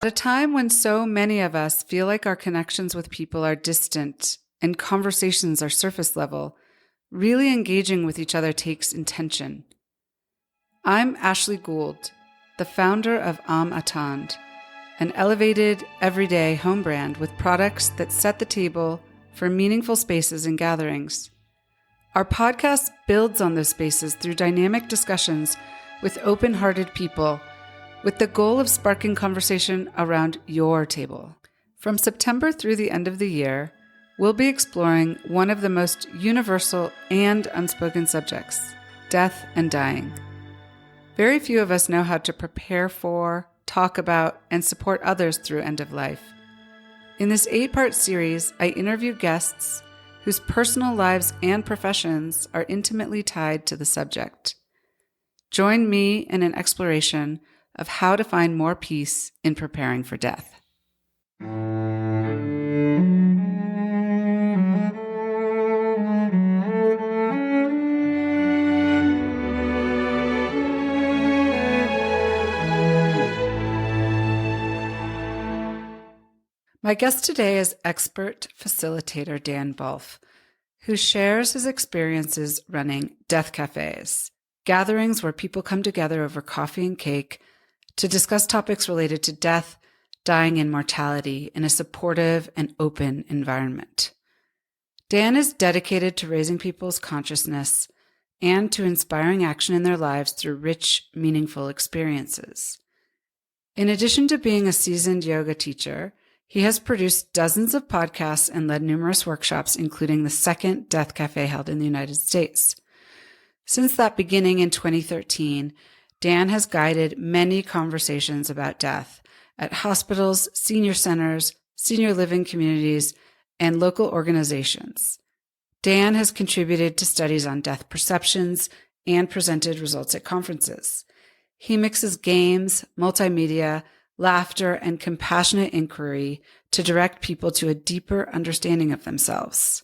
At a time when so many of us feel like our connections with people are distant and conversations are surface level, really engaging with each other takes intention. I'm Ashley Gould, the founder of Attend, an elevated, everyday home brand with products that set the table for meaningful spaces and gatherings. Our podcast builds on those spaces through dynamic discussions with open-hearted people, with the goal of sparking conversation around your table. From September through the end of the year, we'll be exploring one of the most universal and unspoken subjects, death and dying. Very few of us know how to prepare for, talk about, and support others through end of life. In this 8-part series, I interview guests whose personal lives and professions are intimately tied to the subject. Join me in an exploration of how to find more peace in preparing for death. My guest today is expert facilitator Dan Bulf, who shares his experiences running death cafes, gatherings where people come together over coffee and cake to discuss topics related to death, dying, and mortality in a supportive and open environment. Dan is dedicated to raising people's consciousness and to inspiring action in their lives through rich, meaningful experiences. In addition to being a seasoned yoga teacher, he has produced dozens of podcasts and led numerous workshops, including the second Death Cafe held in the United States. Since that beginning in 2013, Dan has guided many conversations about death at hospitals, senior centers, senior living communities, and local organizations. Dan has contributed to studies on death perceptions and presented results at conferences. He mixes games, multimedia, laughter, and compassionate inquiry to direct people to a deeper understanding of themselves.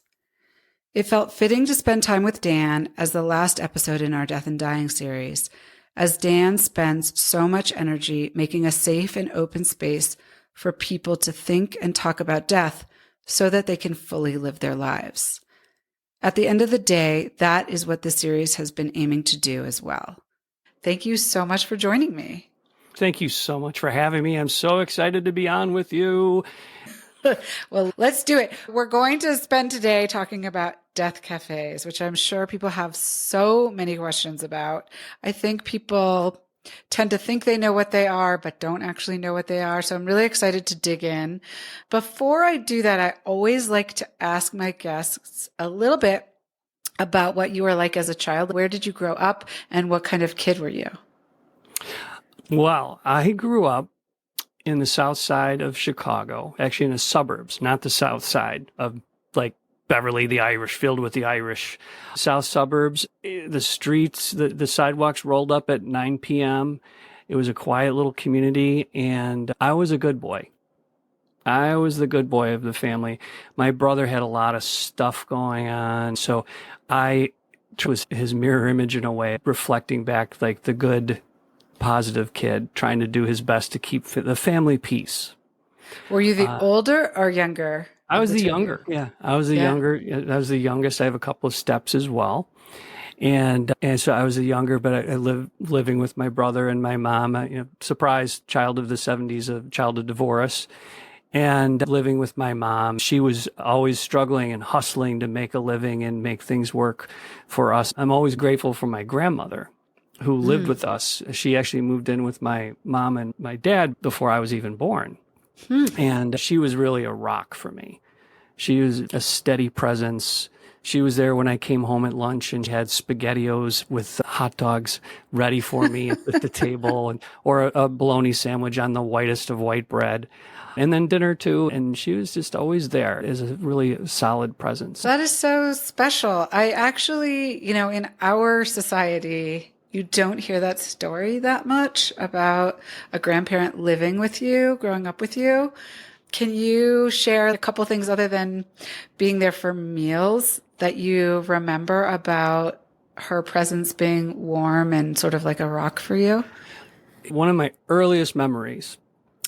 It felt fitting to spend time with Dan as the last episode in our Death and Dying series, as Dan spends so much energy making a safe and open space for people to think and talk about death so that they can fully live their lives. At the end of the day, that is what the series has been aiming to do as well. Thank you so much for joining me. Thank you so much for having me. I'm so excited to be on with you. Well, let's do it. We're going to spend today talking about death cafes, which I'm sure people have so many questions about. I think people tend to think they know what they are, but don't actually know what they are. So I'm really excited to dig in. Before I do that, I always like to ask my guests a little bit about what you were like as a child. Where did you grow up and what kind of kid were you? Well, I grew up in the south side of Chicago, actually in the suburbs, not the south side of like Beverly, the Irish, filled with the Irish. South suburbs, the streets, the sidewalks rolled up at 9 p.m. It was a quiet little community, and I was a good boy. I was the good boy of the family. My brother had a lot of stuff going on, so I was his mirror image in a way, reflecting back like the good, positive kid, trying to do his best to keep the family peace. Were you the older or younger? I was the younger. Yeah, I was the younger. I was the youngest. I have a couple of steps as well. And so I was the younger, but I living with my brother and my mom, surprise child of the 70s, a child of divorce. And living with my mom, she was always struggling and hustling to make a living and make things work for us. I'm always grateful for my grandmother who lived with us. She actually moved in with my mom and my dad before I was even born. And she was really a rock for me. She was a steady presence. She was there when I came home at lunch and had SpaghettiOs with hot dogs ready for me at the table, or a bologna sandwich on the whitest of white bread. And then dinner too. And she was just always there as a really solid presence. That is so special. I actually, in our society, you don't hear that story that much about a grandparent living with you, growing up with you. Can you share a couple things other than being there for meals that you remember about her presence being warm and sort of like a rock for you? One of my earliest memories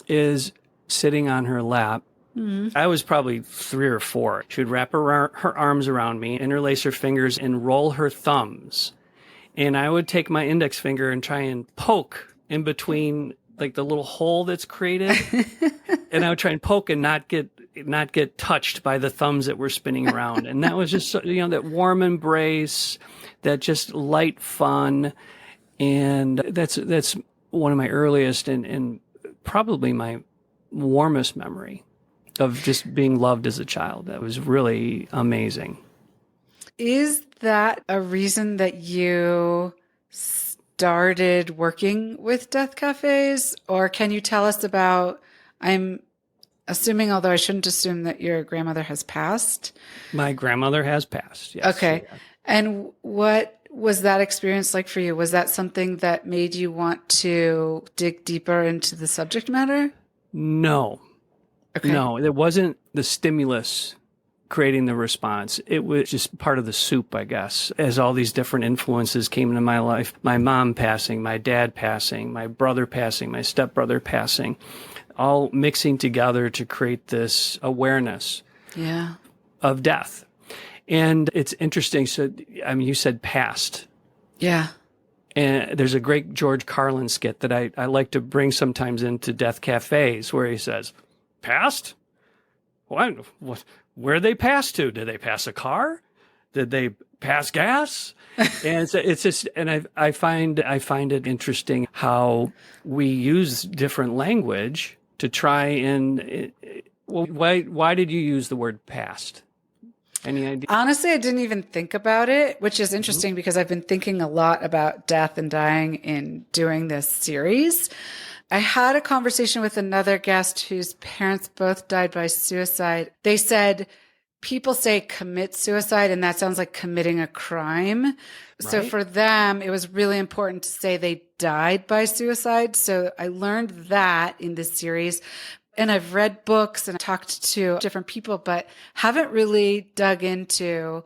is sitting on her lap. I was probably 3 or 4. She would wrap her arms around me, interlace her fingers, and roll her thumbs. And I would take my index finger and try and poke in between, like, the little hole that's created. And I would try and poke and not get touched by the thumbs that were spinning around. And that was just, that warm embrace, that just light fun. And that's one of my earliest and probably my warmest memory of just being loved as a child. That was really amazing. Is that a reason that you started working with death cafes? Or can you tell us about, I'm assuming, although I shouldn't assume, that your grandmother has passed? My grandmother has passed, yes. Okay. Yeah. And what was that experience like for you? Was that something that made you want to dig deeper into the subject matter? No. Okay. No, it wasn't the stimulus creating the response. It was just part of the soup, I guess, as all these different influences came into my life. My mom passing, my dad passing, my brother passing, my stepbrother passing, all mixing together to create this awareness of death. And it's interesting. So, I mean, you said past. Yeah. And there's a great George Carlin skit that I like to bring sometimes into death cafes where he says, "Passed? What? Where they pass to? Did they pass a car? Did they pass gas?" And it's just, and I find it interesting how we use different language to try and. Well, why did you use the word past? Any idea? Honestly, I didn't even think about it, which is interesting because I've been thinking a lot about death and dying in doing this series. I had a conversation with another guest whose parents both died by suicide. They said people say commit suicide, and that sounds like committing a crime. Right. So for them, it was really important to say they died by suicide. So I learned that in this series. And I've read books and talked to different people, but haven't really dug into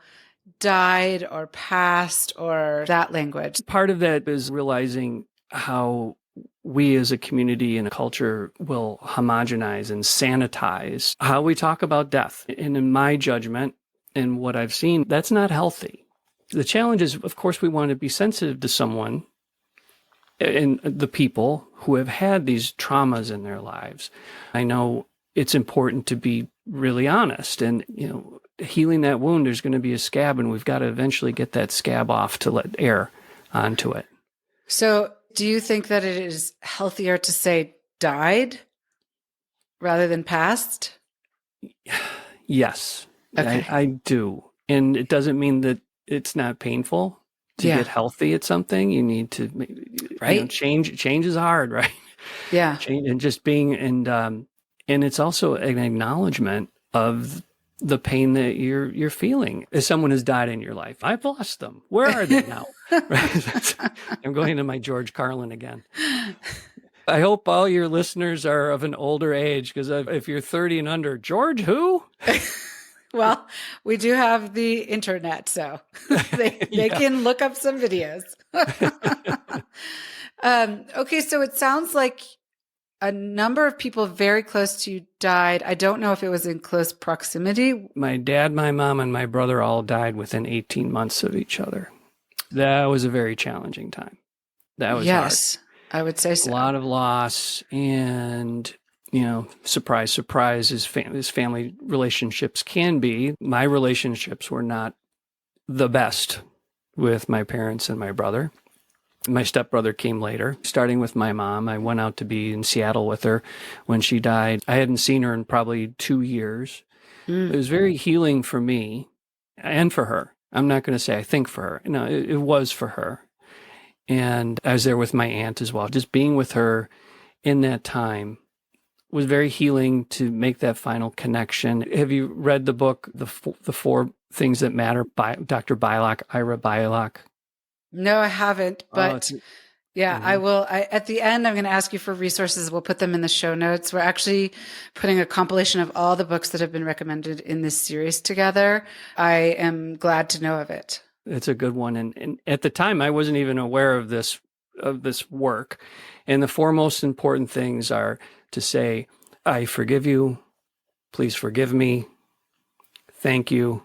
died or passed or that language. Part of that is realizing how we as a community and a culture will homogenize and sanitize how we talk about death. And in my judgment and what I've seen, that's not healthy. The challenge is, of course, we want to be sensitive to someone and the people who have had these traumas in their lives. I know it's important to be really honest and, healing that wound, there's going to be a scab and we've got to eventually get that scab off to let air onto it. So do you think that it is healthier to say died rather than passed? Yes, okay. I do. And it doesn't mean that it's not painful. To get healthy at something, you need to change. Change is hard, right? Yeah. Change, and just being, and it's also an acknowledgement of the pain that you're feeling. As someone has died in your life, I've lost them. Where are they now? Right? I'm going to my George Carlin again. I hope all your listeners are of an older age, because if you're 30 and under, George who? Well, we do have the internet, so they can look up some videos. Okay, so it sounds like a number of people very close to you died. I don't know if it was in close proximity. My dad, my mom, and my brother all died within 18 months of each other. That was a very challenging time. That was hard. I would say so. A lot of loss and... surprise, surprise, as family relationships can be. My relationships were not the best with my parents and my brother. My stepbrother came later. Starting with my mom, I went out to be in Seattle with her when she died. I hadn't seen her in probably 2 years. It was very healing for me and for her. I'm not going to say I think for her. No, it was for her. And I was there with my aunt as well. Just being with her in that time was very healing to make that final connection. Have you read the book, The Four Things That Matter by Dr. Beilock, Ira Beilock? No, I haven't, but I will. At the end, I'm going to ask you for resources. We'll put them in the show notes. We're actually putting a compilation of all the books that have been recommended in this series together. I am glad to know of it. It's a good one. And at the time, I wasn't even aware of this this work. And the four most important things are to say, I forgive you. Please forgive me. Thank you.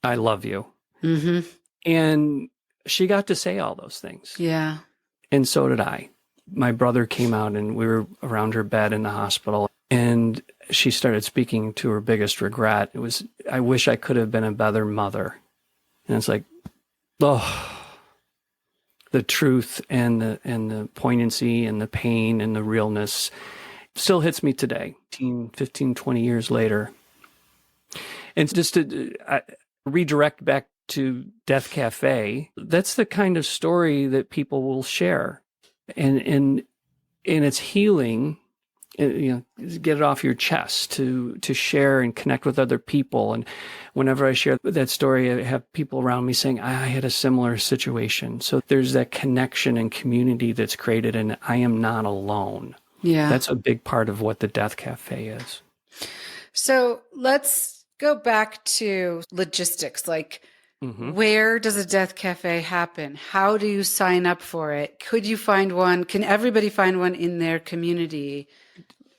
I love you. Mm-hmm. And she got to say all those things. Yeah. And so did I. My brother came out and we were around her bed in the hospital, and she started speaking to her biggest regret. It was, I wish I could have been a better mother. And it's like, oh, the truth and the poignancy and the pain and the realness still hits me today, 15, 20 years later. And just to redirect back to Death Cafe, that's the kind of story that people will share. And it's healing, get it off your chest to share and connect with other people. And whenever I share that story, I have people around me saying, I had a similar situation. So there's that connection and community that's created, and I am not alone. Yeah. That's a big part of what the Death Cafe is. So let's go back to logistics. Like, where does a Death Cafe happen? How do you sign up for it? Could you find one? Can everybody find one in their community?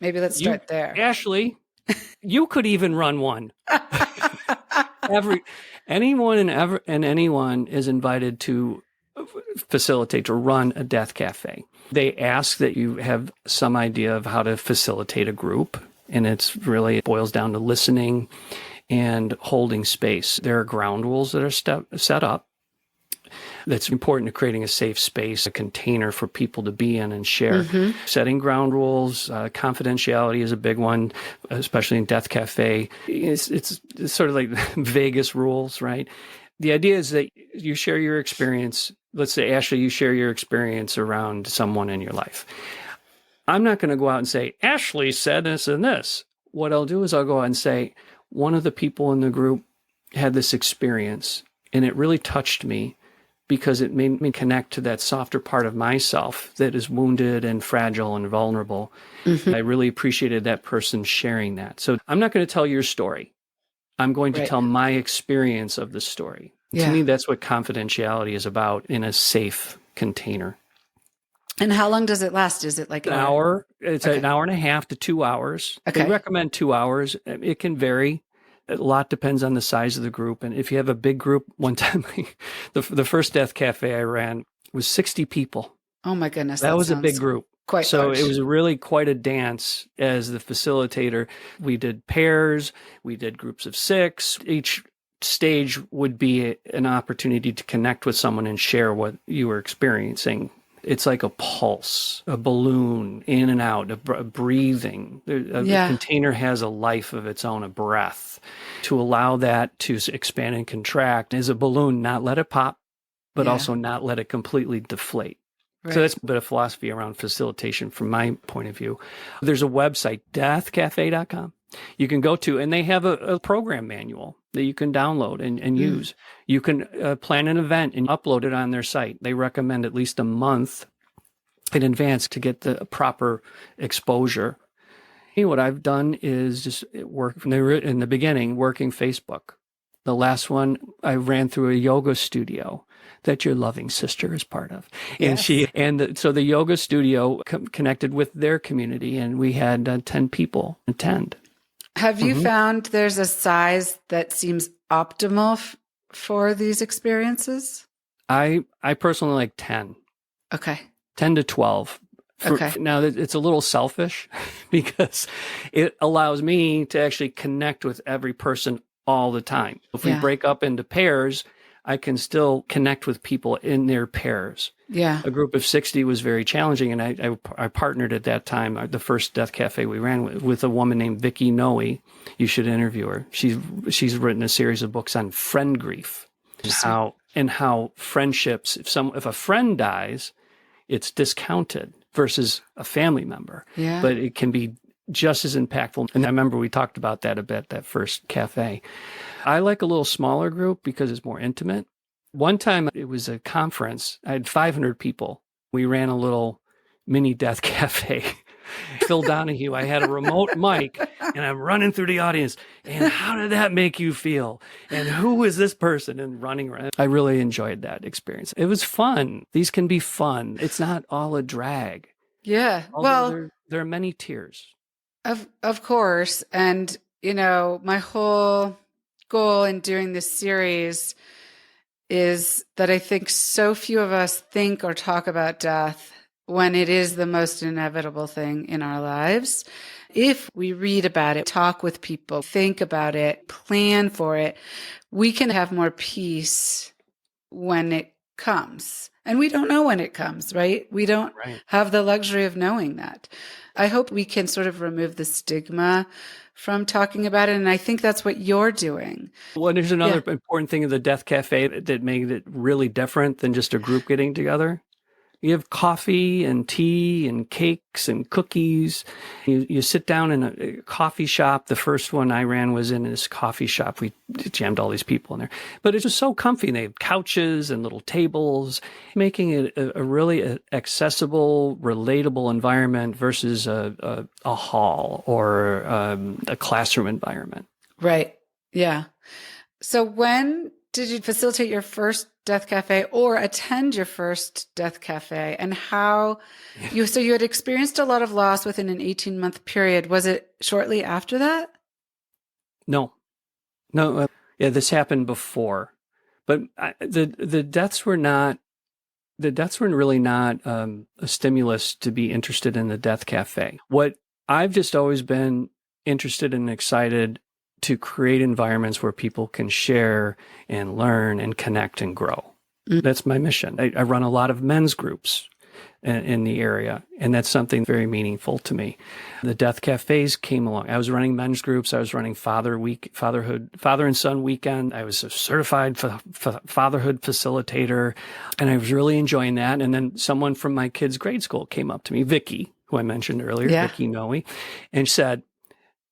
Maybe let's start there. Ashley, you could even run one. Anyone is invited to facilitate, to run a Death Cafe. They ask that you have some idea of how to facilitate a group, and it boils down to listening and holding space. There are ground rules that are set up. That's important to creating a safe space, a container for people to be in and share. Setting ground rules, confidentiality is a big one, especially in Death Cafe. It's sort of like Vegas rules, right? The idea is that you share your experience. Let's say, Ashley, you share your experience around someone in your life. I'm not going to go out and say, Ashley said this and this. What I'll do is I'll go out and say, one of the people in the group had this experience, and it really touched me because it made me connect to that softer part of myself that is wounded and fragile and vulnerable. I really appreciated that person sharing that. So I'm not going to tell your story. I'm going to tell my experience of the story. To me, that's what confidentiality is about in a safe container. And how long does it last? Is it like an hour? It's an hour and a half to 2 hours. They recommend 2 hours. It can vary. A lot depends on the size of the group. And if you have a big group, one time, the first Death Cafe I ran was 60 people. Oh my goodness. That was a big group. Quite large. It was really quite a dance as the facilitator. We did pairs. We did groups of 6. Each stage would be an opportunity to connect with someone and share what you were experiencing. It's like a pulse, a balloon, in and out, a breathing. The container has a life of its own, a breath. To allow that to expand and contract is a balloon, not let it pop, but also not let it completely deflate. Right. So that's a bit of philosophy around facilitation from my point of view. There's a website, deathcafe.com. You can go to, and they have a program manual that you can download and use. You can plan an event and upload it on their site. They recommend at least a month in advance to get the proper exposure. What I've done is just work from in the beginning, working Facebook. The last one I ran through a yoga studio that your loving sister is part of. Yes. So the yoga studio connected with their community, and we had 10 people attend. Have you found there's a size that seems optimal for these experiences? I personally like 10. Okay. 10 to 12. Now, it's a little selfish because it allows me to actually connect with every person all the time. If we break up into pairs, I can still connect with people in their pairs. Yeah. A group of 60 was very challenging, and I partnered at that time, the first Death Cafe we ran with a woman named Vicky Noe. You should interview her. She's written a series of books on friend grief and how friendships, if a friend dies, it's discounted versus a family member. Yeah. But it can be just as impactful. And I remember we talked about that a bit, that first cafe. I like a little smaller group because it's more intimate. One time it was a conference. I had 500 people. We ran a little mini Death Cafe Phil Donahue. I had a remote mic and I'm running through the audience. And how did that make you feel? And who is this person? And running around. I really enjoyed that experience. It was fun. These can be fun. It's not all a drag. Yeah. Although Well, there are many tears. of course. And, my whole goal in doing this series is that I think so few of us think or talk about death when it is the most inevitable thing in our lives. If we read about it, talk with people, think about it, plan for it, we can have more peace when it comes. And we don't know when it comes, right? We don't have the luxury of knowing that. I hope we can sort of remove the stigma from talking about it. And I think that's what you're doing. Well, there's another important thing of the Death Cafe that made it really different than just a group getting together. You have coffee and tea and cakes and cookies. You sit down in a coffee shop. The first one I ran was in this coffee shop. We jammed all these people in there. But it's just so comfy. They have couches and little tables, making it a really accessible, relatable environment versus a hall or a classroom environment. Right. Yeah. So when did you facilitate your first Death Cafe or attend your first Death Cafe? And how you had experienced a lot of loss within an 18-month period. Was it shortly after that? No. This happened before, but the deaths were really not a stimulus to be interested in the Death Cafe. What I've just always been interested and excited to create environments where people can share and learn and connect and grow. That's my mission. I run a lot of men's groups in the area, and that's something very meaningful to me. The Death Cafes came along. I was running men's groups. I was running father and son weekend. I was a certified fatherhood facilitator, and I was really enjoying that. And then someone from my kids' grade school came up to me, Vicky, who I mentioned earlier, Vicky Noe, and said,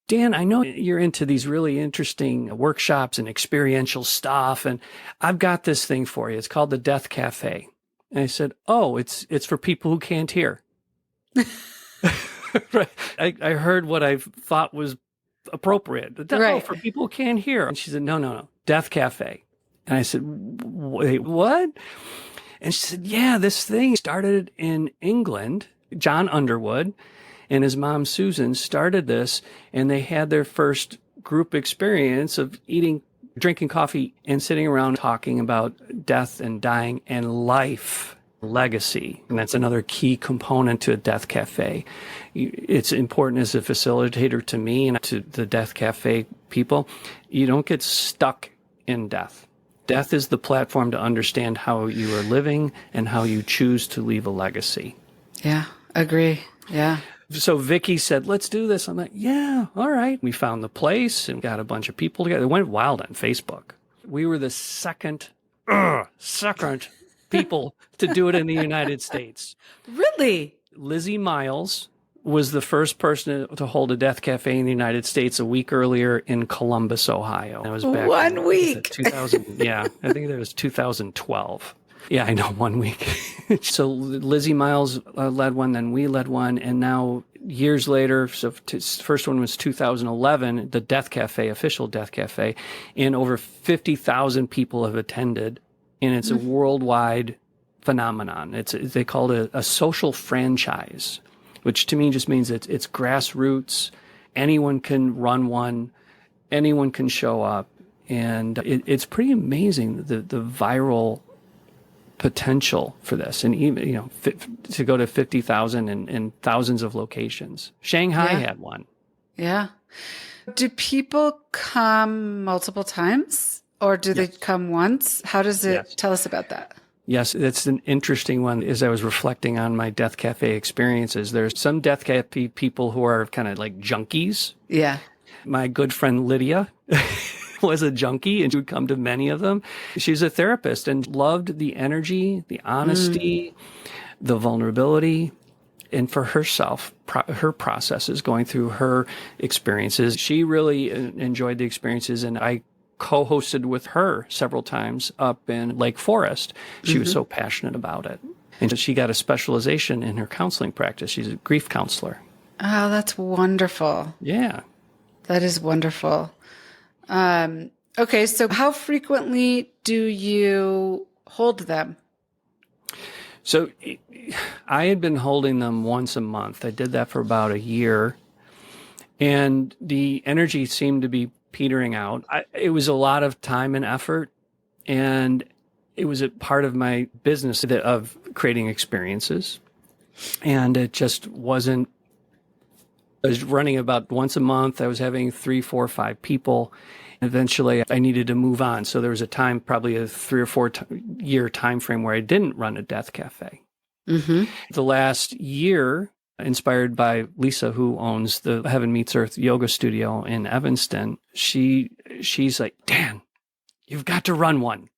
Dan, I know you're into these really interesting workshops and experiential stuff, and I've got this thing for you. It's called the Death Cafe. And I said, oh, it's for people who can't hear. Right. I heard what I thought was appropriate. Oh, for people who can't hear. And she said, no, Death Cafe. And I said, wait, what? And she said, yeah, this thing started in England. John Underwood and his mom, Susan, started this, and they had their first group experience of drinking coffee and sitting around talking about death and dying and life, legacy. And that's another key component to a Death Cafe. It's important as a facilitator to me and to the Death Cafe people. You don't get stuck in death. Death is the platform to understand how you are living and how you choose to leave a legacy. Yeah, agree. Yeah. So Vicky said, let's do this. I'm like, yeah, all right. We found the place and got a bunch of people together. It went wild on Facebook. We were the second people to do it in the United States. Really? Lizzie Miles was the first person to hold a Death Cafe in the United States a week earlier in Columbus, Ohio. That was back 1 week. 2000. Yeah, I think that was 2012. Yeah, I know, 1 week. So Lizzie Miles led one, then we led one, and now years later, so first one was 2011, the Death Cafe, official Death Cafe, and over 50,000 people have attended, and it's a worldwide phenomenon. They call it a social franchise, which to me just means it's grassroots. Anyone can run one, anyone can show up, and it's pretty amazing the viral potential for this, and even to go to 50,000 in thousands of locations. Shanghai had one. Yeah. Do people come multiple times, or do they come once? How does it tell us about that? Yes, that's an interesting one. As I was reflecting on my Death Cafe experiences, there's some Death Cafe people who are kind of like junkies. Yeah. My good friend Lydia was a junkie, and she would come to many of them. She's a therapist and loved the energy, the honesty, the vulnerability, and for herself, her processes, going through her experiences. She really enjoyed the experiences, and I co-hosted with her several times up in Lake Forest. She was so passionate about it. And she got a specialization in her counseling practice. She's a grief counselor. Oh, that's wonderful. Yeah. That is wonderful. Okay, so how frequently do you hold them? So I had been holding them once a month. I did that for about a year, and the energy seemed to be petering out. It was a lot of time and effort, and it was a part of my business of creating experiences. And it just wasn't, I was running about once a month. I was having 3, 4, 5 people. Eventually, I needed to move on. So there was a time, probably a 3 or 4 year time frame where I didn't run a death cafe. Mm-hmm. The last year, inspired by Lisa, who owns the Heaven Meets Earth yoga studio in Evanston, she's like, Dan, you've got to run one.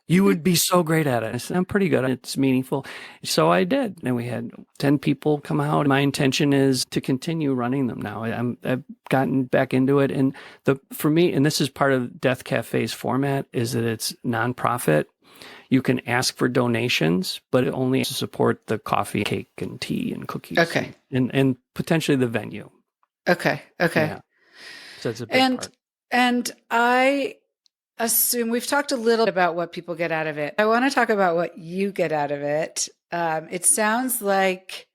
You would be so great at it. I said, I'm pretty good. It's meaningful. So I did. And we had 10 people come out. My intention is to continue running them now. I've gotten back into it. And for me, and this is part of Death Cafe's format, is that it's nonprofit. You can ask for donations, but it only to support the coffee, cake, and tea and cookies. Okay. And potentially the venue. Okay. Yeah. So it's a big part. And I assume we've talked a little about what people get out of it. I want to talk about what you get out of it. It sounds like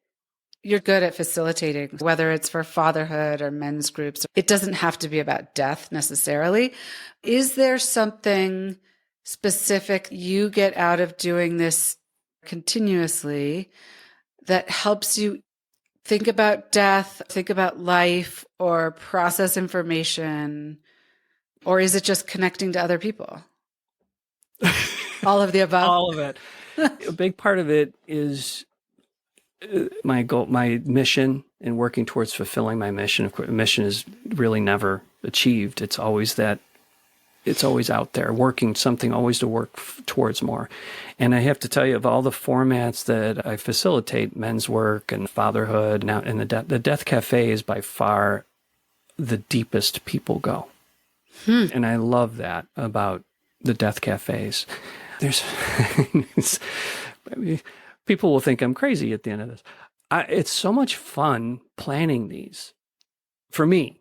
you're good at facilitating, whether it's for fatherhood or men's groups. It doesn't have to be about death necessarily. Is there something specific you get out of doing this continuously that helps you think about death, think about life, or process information? Or is it just connecting to other people? All of the above? All of it. A big part of it is my goal, my mission, and working towards fulfilling my mission. Of course, mission is really never achieved. It's always out there, working something always to work towards more. And I have to tell you, of all the formats that I facilitate, men's work and fatherhood, now, and the Death Cafe is by far the deepest people go. And I love that about the Death Cafes. People will think I'm crazy at the end of this. It's so much fun planning these for me.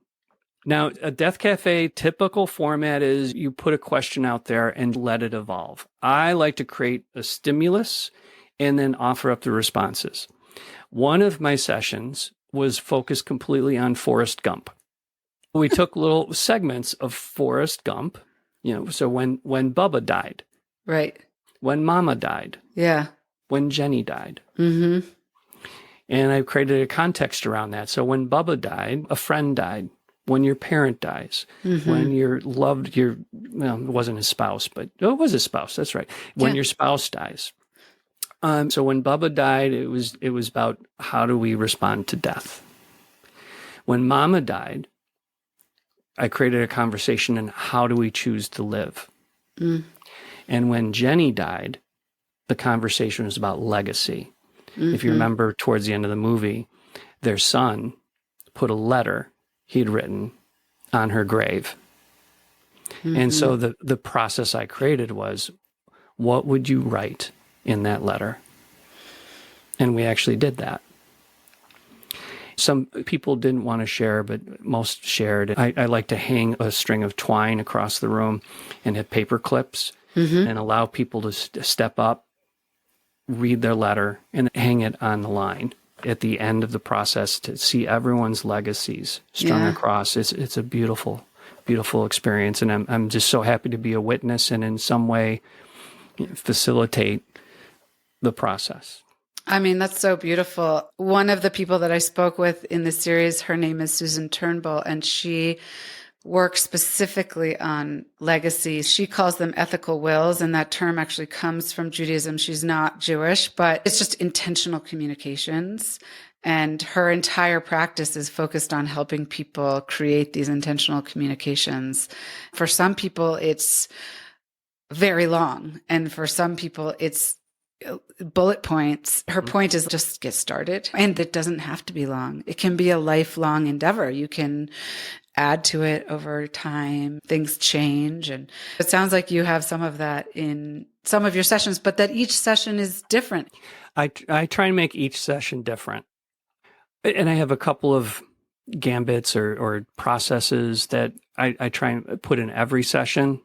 Now, a Death Cafe typical format is you put a question out there and let it evolve. I like to create a stimulus and then offer up the responses. One of my sessions was focused completely on Forrest Gump. We took little segments of Forrest Gump, so when Bubba died. Right. When Mama died. Yeah. When Jenny died. Mm-hmm. And I created a context around that. So when Bubba died, a friend died. When your parent dies, when it wasn't his spouse, but it was his spouse. That's right. When your spouse dies. So when Bubba died, it was about how do we respond to death. When Mama died, I created a conversation on how do we choose to live. And when Jenny died, the conversation was about legacy. If you remember towards the end of the movie, their son put a letter he'd written on her grave. And so the process I created was, what would you write in that letter? And we actually did that. Some people didn't want to share, but most shared. I like to hang a string of twine across the room and have paper clips and allow people to step up, read their letter, and hang it on the line at the end of the process to see everyone's legacies strung across. It's a beautiful, beautiful experience. And I'm just so happy to be a witness and in some way facilitate the process. I mean, that's so beautiful. One of the people that I spoke with in the series, her name is Susan Turnbull, and she works specifically on legacy. She calls them ethical wills, and that term actually comes from Judaism. She's not Jewish, but it's just intentional communications. And her entire practice is focused on helping people create these intentional communications. For some people, it's very long. And for some people, it's bullet points. Her point is just get started. And it doesn't have to be long. It can be a lifelong endeavor. You can add to it over time. Things change. And it sounds like you have some of that in some of your sessions, but that each session is different. I try and make each session different. And I have a couple of gambits or processes that I try and put in every session.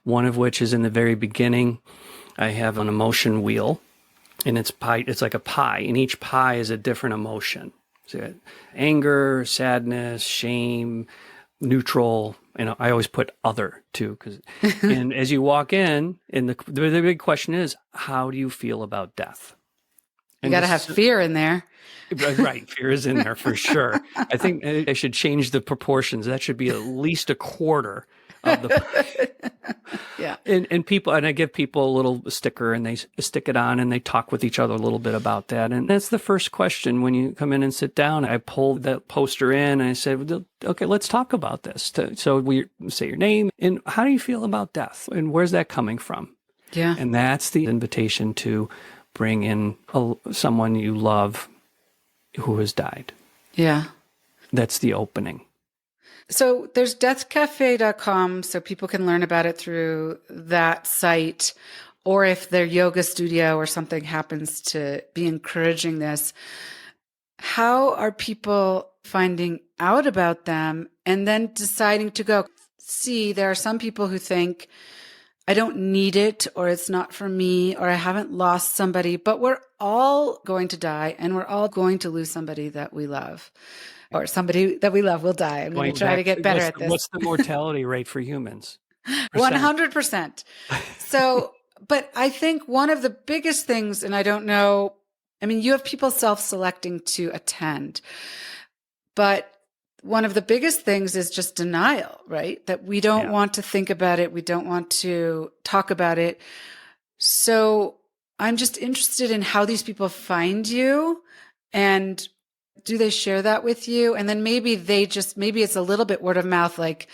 One of which is in the very beginning. I have an emotion wheel, and it's like a pie, and each pie is a different emotion. So anger, sadness, shame, neutral. I always put other too, and as you walk in, and the big question is, how do you feel about death? You got to have fear in there. Right. Fear is in there for sure. I think I should change the proportions. That should be at least a quarter of the. Yeah. And people, and I give people a little sticker and they stick it on and they talk with each other a little bit about that. And that's the first question when you come in and sit down. I pull that poster in and I said, okay, let's talk about this. So we say your name and how do you feel about death and where's that coming from? Yeah. And that's the invitation to bring in someone you love who has died. Yeah. That's the opening. So there's deathcafe.com, so people can learn about it through that site. Or if their yoga studio or something happens to be encouraging this, how are people finding out about them and then deciding to go? See, there are some people who think, I don't need it, or it's not for me, or I haven't lost somebody, but we're all going to die and we're all going to lose somebody that we love. Or somebody that we love will die. I'm going to try to get better at this. What's the mortality rate for humans? 100%. So, but I think one of the biggest things, and I don't know, I mean, you have people self-selecting to attend, but one of the biggest things is just denial, right? That we don't want to think about it. We don't want to talk about it. So I'm just interested in how these people find you, and do they share that with you? And then maybe maybe it's a little bit word of mouth, like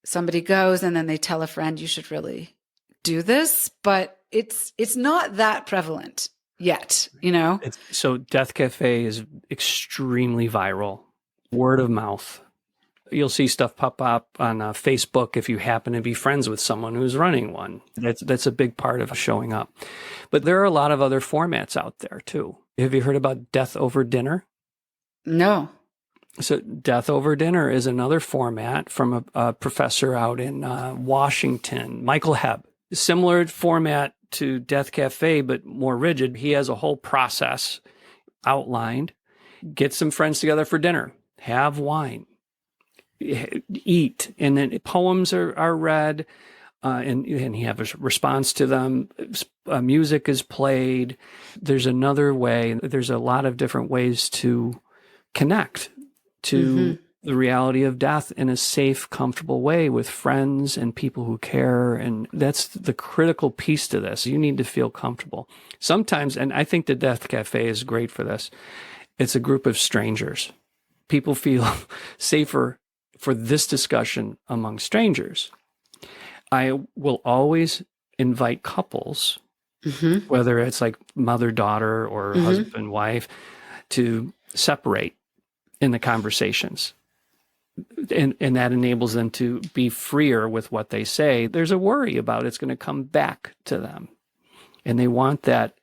somebody goes and then they tell a friend, you should really do this, but it's not that prevalent yet, So Death Cafe is extremely viral, word of mouth. You'll see stuff pop up on Facebook if you happen to be friends with someone who's running one. That's a big part of showing up. But there are a lot of other formats out there too. Have you heard about Death Over Dinner? No. So Death Over Dinner is another format from a professor out in Washington, Michael Hebb. Similar format to Death Cafe, but more rigid. He has a whole process outlined. Get some friends together for dinner. Have wine. Eat. And then poems are read. And he has a response to them. Music is played. There's another way. There's a lot of different ways to connect to the reality of death in a safe, comfortable way with friends and people who care. And that's the critical piece to this. You need to feel comfortable. Sometimes, and I think the Death Cafe is great for this, it's a group of strangers. People feel safer for this discussion among strangers. I will always invite couples, whether it's like mother-daughter or husband-wife, to separate in the conversations. And that enables them to be freer with what they say. There's a worry about it's going to come back to them. And they want that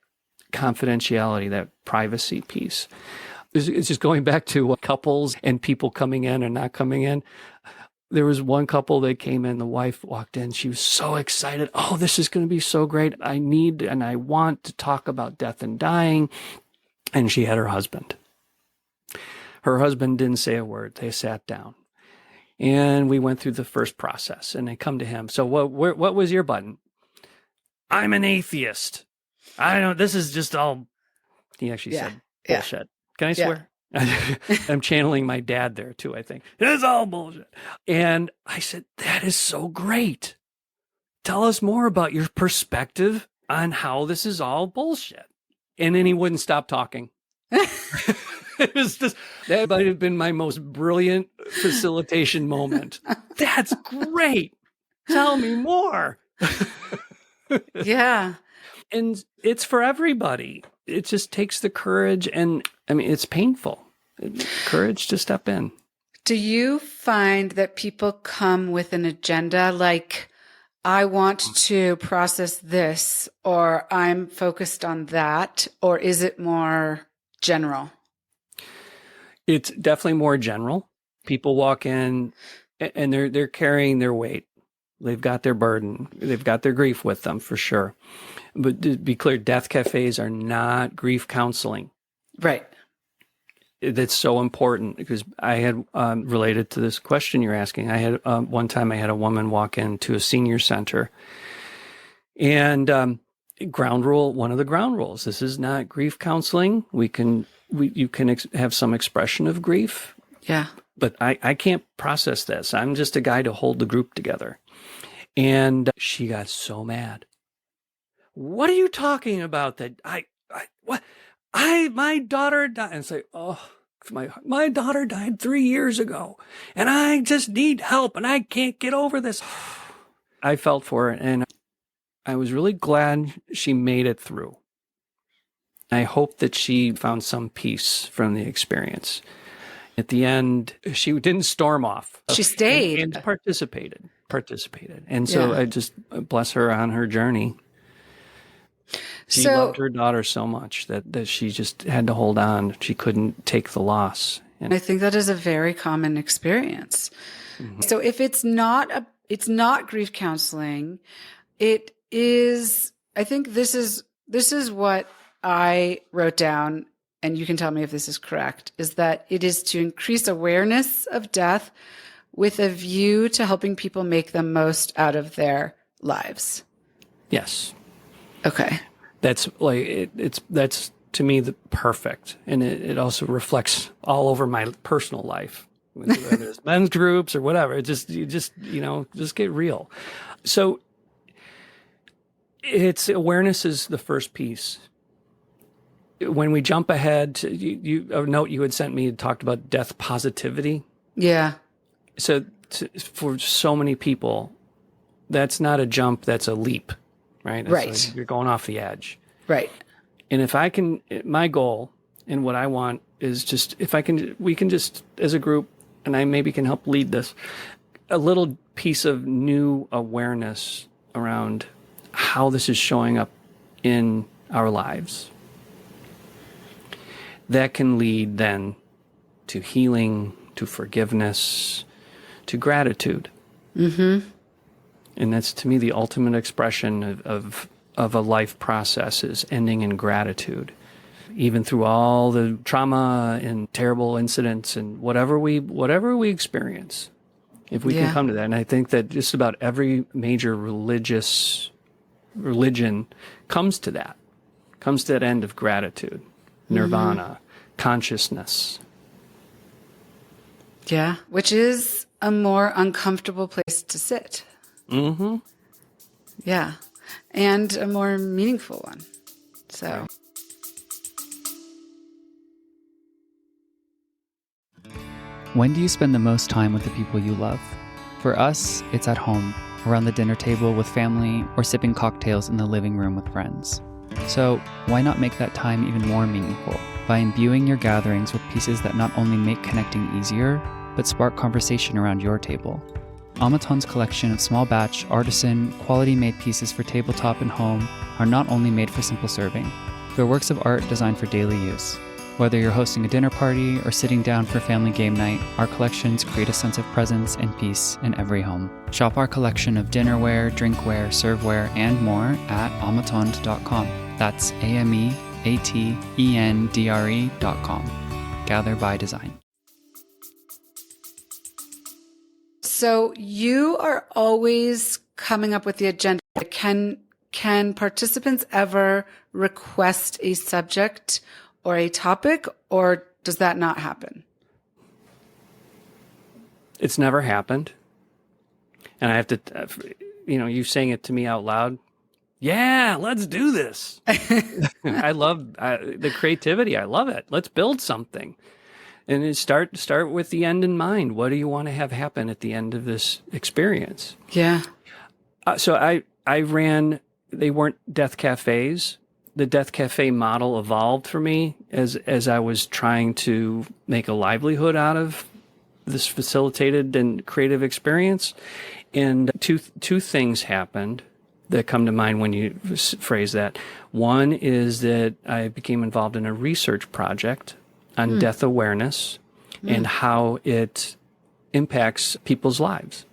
confidentiality, that privacy piece. It's just going back to couples and people coming in or not coming in. There was one couple that came in, the wife walked in. She was so excited. Oh, this is going to be so great. I need and I want to talk about death and dying. And she had her husband. Her husband didn't say a word. They sat down. And we went through the first process. And they come to him. So what was your button? I'm an atheist. I don't, this is just all, he actually said bullshit. Can I swear? I'm channeling my dad there too, I think. It's all bullshit. And I said, that is so great. Tell us more about your perspective on how this is all bullshit. And then he wouldn't stop talking. It was just, that might have been my most brilliant facilitation moment. That's great. Tell me more. Yeah. And it's for everybody. It just takes the courage. And I mean, it's painful. Courage to step in. Do you find that people come with an agenda like, I want to process this, or I'm focused on that, or is it more general? It's definitely more general. People walk in and they're carrying their weight. They've got their burden. They've got their grief with them for sure. But to be clear, death cafes are not grief counseling. Right. That's so important because I had, related to this question you're asking, I had, one time I had a woman walk into a senior center and, one of the ground rules, this is not grief counseling. You can have some expression of grief. Yeah. But I can't process this. I'm just a guy to hold the group together. And she got so mad. What are you talking about? That my daughter died. And say, oh, my daughter died 3 years ago and I just need help and I can't get over this. I felt for it and I was really glad she made it through. I hope that she found some peace from the experience. At the end, she didn't storm off. She stayed. And participated. And so I just bless her on her journey. She loved her daughter so much that she just had to hold on. She couldn't take the loss. And I think that is a very common experience. Mm-hmm. So if it's not grief counseling, it is, I think this is what I wrote down, and you can tell me if this is correct, is that it is to increase awareness of death with a view to helping people make the most out of their lives. Yes. Okay. That's like, that's to me the perfect. And it also reflects all over my personal life, whether it's men's groups or whatever. Just get real. So awareness is the first piece. When we jump ahead, a note you had sent me talked about death positivity. Yeah. So for so many people, that's not a jump, that's a leap, right? Like you're going off the edge. Right. And my goal and what I want is just, we can just, as a group, and I maybe can help lead this, a little piece of new awareness around how this is showing up in our lives. That can lead then to healing, to forgiveness, to gratitude. Mm-hmm. And that's, to me, the ultimate expression of a life process is ending in gratitude. Even through all the trauma and terrible incidents and whatever we experience, if we can come to that. And I think that just about every major religion comes to that end of gratitude, nirvana, consciousness. Yeah, which is a more uncomfortable place to sit. Mm-hmm. Yeah, and a more meaningful one. So. When do you spend the most time with the people you love? For us, it's at home, around the dinner table with family, or sipping cocktails in the living room with friends. So why not make that time even more meaningful by imbuing your gatherings with pieces that not only make connecting easier, but spark conversation around your table? Amaton's collection of small batch, artisan, quality-made pieces for tabletop and home are not only made for simple serving, they're works of art designed for daily use. Whether you're hosting a dinner party or sitting down for family game night, our collections create a sense of presence and peace in every home. Shop our collection of dinnerware, drinkware, serveware, and more at amatond.com. That's AMEATENDRE.com. Gather by design. So you are always coming up with the agenda. Can participants ever request a subject or a topic, or does that not happen? It's never happened. And I have to, you saying it to me out loud. Yeah, let's do this. I love the creativity. I love it. Let's build something. And start with the end in mind. What do you want to have happen at the end of this experience? Yeah. So I ran, they weren't death cafes. The death cafe model evolved for me as I was trying to make a livelihood out of this facilitated and creative experience. And two things happened that come to mind when you phrase that. One is that I became involved in a research project on death awareness. and how it impacts people's lives.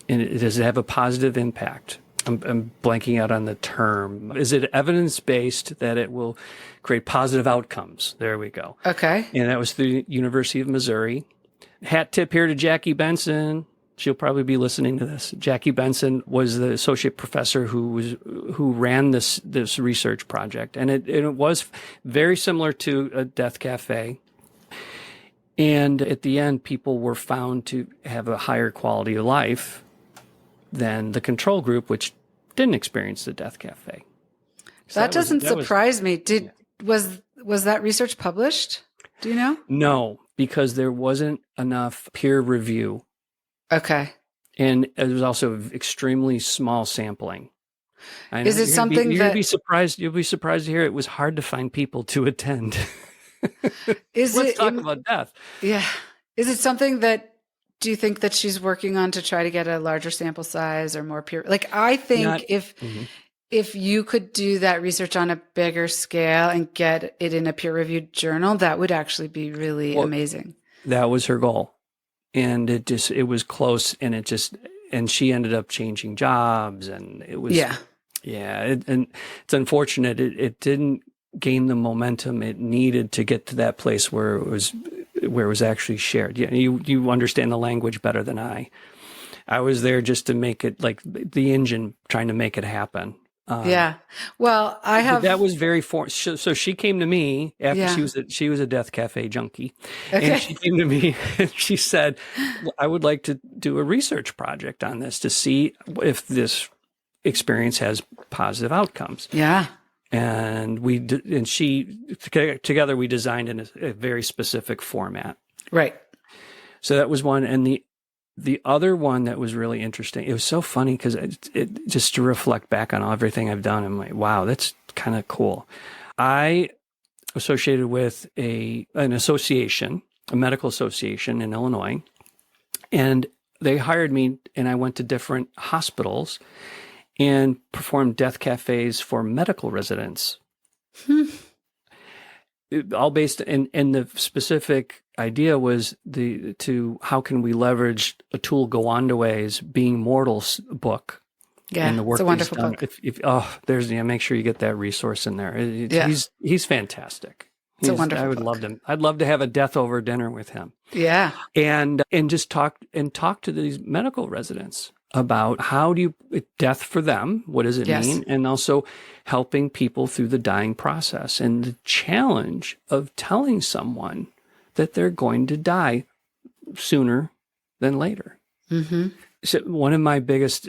And does it have a positive impact? I'm blanking out on the term. Is it evidence-based that it will create positive outcomes? There we go. Okay. And that was through the University of Missouri. Hat tip here to Jackie Benson. She'll probably be listening to this. Jackie Benson was the associate professor who ran this research project. And it was very similar to a death cafe. And at the end, people were found to have a higher quality of life than the control group, which didn't experience the death cafe. So that doesn't surprise me. Was that research published? Do you know? No, because there wasn't enough peer review. Okay. And it was also extremely small sampling. Is it something you'll be surprised to hear it was hard to find people to attend. Let's talk about death. Yeah. Is it something that, do you think that she's working on to try to get a larger sample size or more peer? Like, I think if you could do that research on a bigger scale and get it in a peer-reviewed journal, that would actually be really amazing. That was her goal. And it was close, and she ended up changing jobs, and it was, and it's unfortunate. It didn't gain the momentum it needed to get to that place where it was actually shared. Yeah, you understand the language better than I. I was there just to make it like the engine trying to make it happen. Well, that was very so she came to me after she was a death cafe junkie. Okay. And she came to me and she said, I would like to do a research project on this to see if this experience has positive outcomes. Yeah. And together we designed in a very specific format. Right. So that was one. And the other one that was really interesting, it was so funny because it just to reflect back on everything I've done, I'm like, wow, that's kind of cool. I associated with an association, a medical association in Illinois, and they hired me, and I went to different hospitals and performed death cafes for medical residents. All based and the specific idea was how can we leverage a Go Wandaway's Being Mortals book. Yeah, and the work it's a wonderful book. Make sure you get that resource in there. He's fantastic. It's a wonderful I would book. love him. I'd love to have a death over dinner with him. Yeah. And just talk to these medical residents about how do you death for them, what does it mean, and also helping people through the dying process and the challenge of telling someone that they're going to die sooner than later. Mm-hmm. So one of my biggest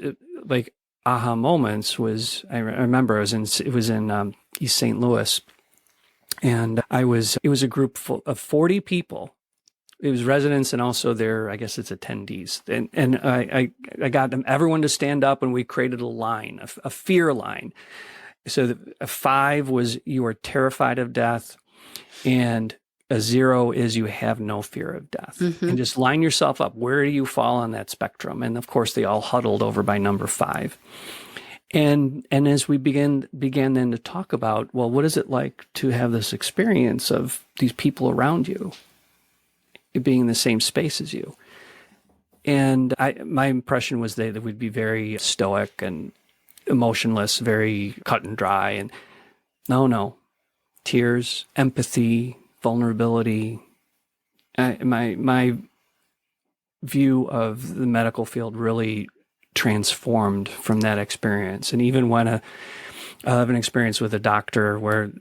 aha moments was I remember it was in East St. Louis, and it was a group of 40 people. It was residents and also their, I guess it's attendees. And I got everyone to stand up, and we created a line, a fear line. So a 5 was you are terrified of death, and a 0 is you have no fear of death. Mm-hmm. And just line yourself up. Where do you fall on that spectrum? And of course, they all huddled over by number 5. And as we began then to talk about, well, what is it like to have this experience of these people around you being in the same space as you? And my impression was they would be very stoic and emotionless, very cut and dry. And no, tears, empathy, vulnerability. My view of the medical field really transformed from that experience. And even when I have an experience with a doctor where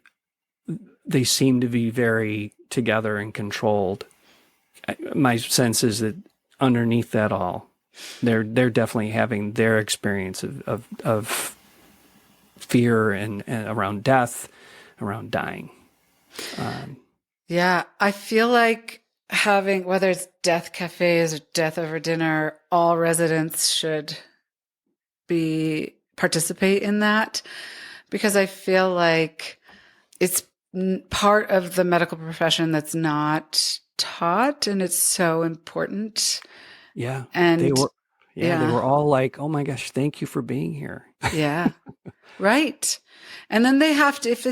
they seem to be very together and controlled, my sense is that underneath that all, they're definitely having their experience of fear and around death, around dying. I feel like having, whether it's death cafes or death over dinner, all residents should participate in that, because I feel like it's part of the medical profession that's not taught, and it's so important. Yeah. And they were all like, oh my gosh, thank you for being here. Yeah. Right. And then they have to, if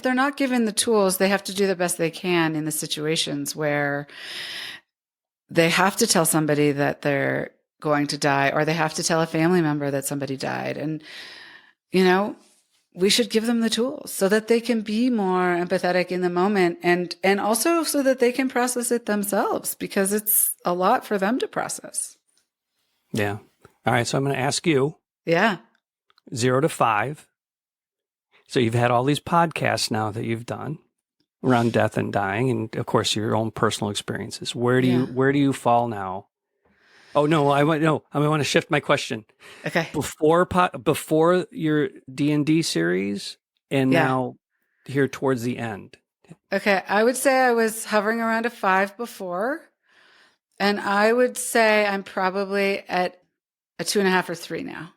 they're not given the tools, they have to do the best they can in the situations where they have to tell somebody that they're going to die, or they have to tell a family member that somebody died. And, we should give them the tools so that they can be more empathetic in the moment, and also so that they can process it themselves, because it's a lot for them to process. Yeah. All right. So I'm going to ask you. Yeah. 0 to 5. So you've had all these podcasts now that you've done around death and dying, and of course your own personal experiences. Where do you fall now? Oh no, I want to shift my question. Okay. Before your D&D series, and now here towards the end. Okay, I would say I was hovering around a 5 before, and I would say I'm probably at a 2.5 or 3 now.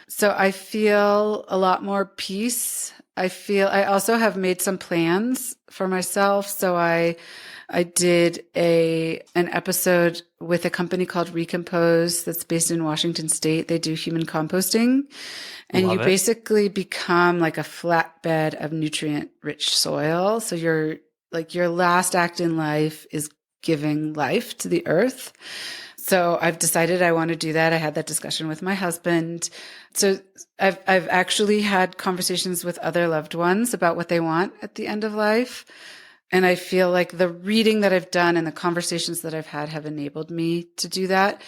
So I feel a lot more peace. I also have made some plans for myself. So I did an episode with a company called Recompose that's based in Washington State. They do human composting, and you basically become like a flatbed of nutrient-rich soil. So your last act in life is giving life to the earth. So I've decided I want to do that. I had that discussion with my husband. So I've actually had conversations with other loved ones about what they want at the end of life. And I feel like the reading that I've done and the conversations that I've had have enabled me to do that.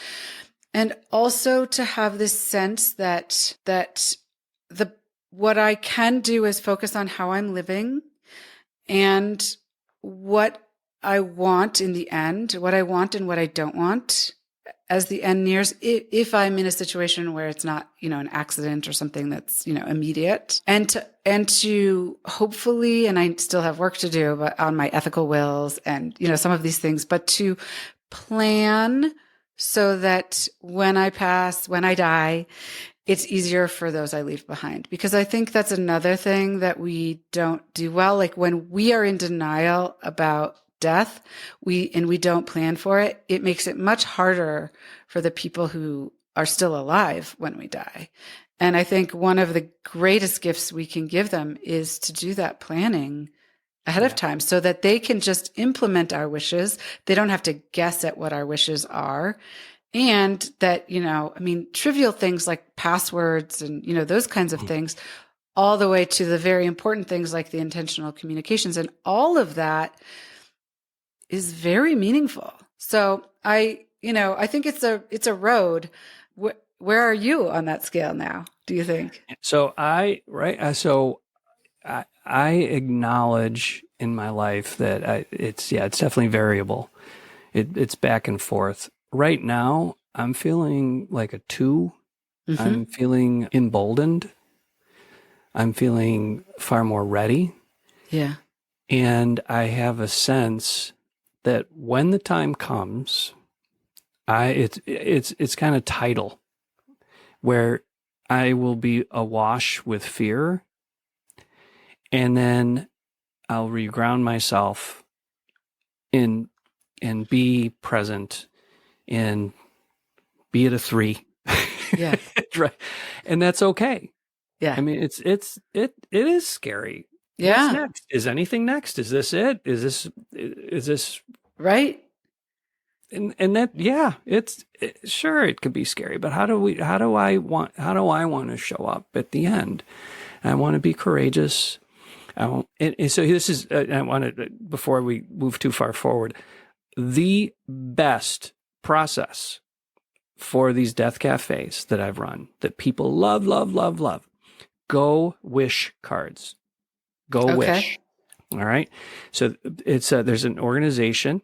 And also to have this sense that what I can do is focus on how I'm living and what I want in the end, what I want and what I don't want as the end nears, if I'm in a situation where it's not, an accident or something that's, immediate, and to hopefully, and I still have work to do, but on my ethical wills and, some of these things, but to plan so that when I die, it's easier for those I leave behind. Because I think that's another thing that we don't do well. Like when we are in denial about death, we don't plan for it, it makes it much harder for the people who are still alive when we die. And I think one of the greatest gifts we can give them is to do that planning ahead of time so that they can just implement our wishes. They don't have to guess at what our wishes are. And that, trivial things like passwords and, those kinds of things, all the way to the very important things like the intentional communications, and all of that is very meaningful. So I think it's a road. Where are you on that scale now, do you think? So I acknowledge in my life that it's definitely variable. It's back and forth. Right now, I'm feeling like a 2. Mm-hmm. I'm feeling emboldened. I'm feeling far more ready. Yeah. And I have a sense that when the time comes, it's kind of tidal, where I will be awash with fear, and then I'll reground myself and be present and be at a 3. Yeah. Right. And that's okay. Yeah. I mean, it is scary. Yeah. What's next? Is anything next? Is this it? Is this right? And that, sure, it could be scary, but how do I want to show up at the end? I want to be courageous. And so this is, I want to, before we move too far forward, the best process for these death cafes that I've run, that people love, love, love, love, go wish cards. Go wish. All right. So it's there's an organization.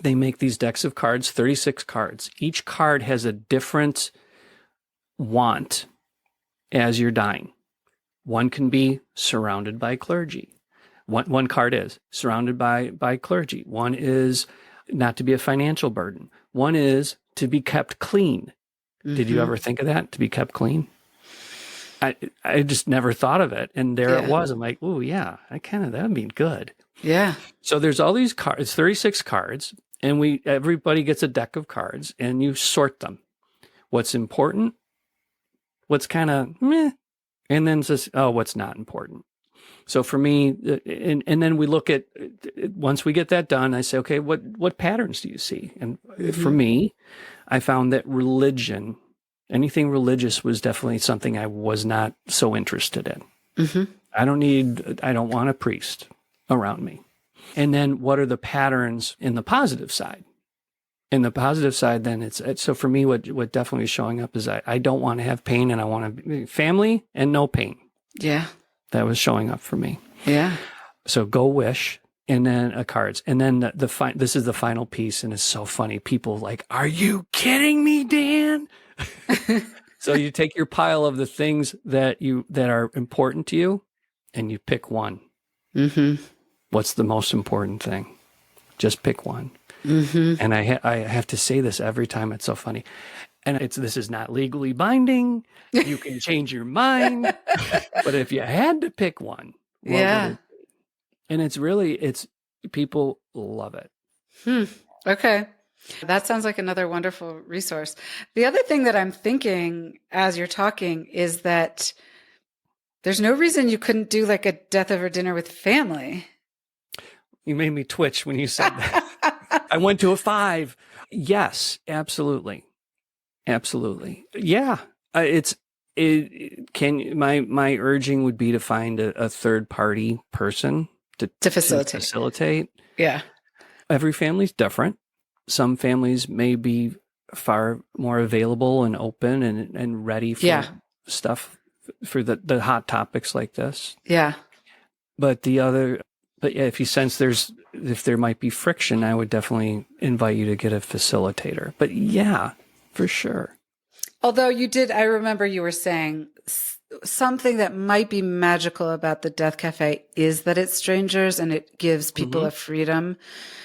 They make these decks of cards, 36 cards. Each card has a different want as you're dying. One can be surrounded by clergy. One card is surrounded by clergy. One is not to be a financial burden. One is to be kept clean. Mm-hmm. Did you ever think of that, to be kept clean? I just never thought of it. And there it was. I'm like, oh yeah, that would be good. Yeah. So there's all these cards, 36 cards, and everybody gets a deck of cards, and you sort them. What's important? What's kind of meh? And then says, oh, what's not important? So for me, and then we look at, once we get that done, I say, okay, what patterns do you see? And for me, I found that religion, anything religious, was definitely something I was not so interested in. I don't want a priest around me. And then what are the patterns in the positive side? In the positive side, then so for me, what definitely is showing up is I don't want to have pain, and I want to be family and no pain. Yeah. That was showing up for me. Yeah. So go wish, and then cards. And then this is the final piece, and it's so funny. People like, are you kidding me, Dan? So you take your pile of the things that are important to you, and you pick one. What's the most important thing? Just pick one. And I have to say this every time. It's so funny. And this is not legally binding. You can change your mind. But if you had to pick one, what would it be? And it's people love it. Okay. That sounds like another wonderful resource. The other thing that I'm thinking as you're talking is that there's no reason you couldn't do like a death over dinner with family. You made me twitch when you said that. I went to a 5. Yes, absolutely. Absolutely. Yeah. My urging would be to find a third party person to facilitate. Yeah. Every family's different. Some families may be far more available and open and ready for stuff, for the hot topics like this. Yeah. But yeah, if you sense if there might be friction, I would definitely invite you to get a facilitator. But yeah, for sure. Although I remember you were saying something that might be magical about the Death Cafe is that it's strangers and it gives people a freedom.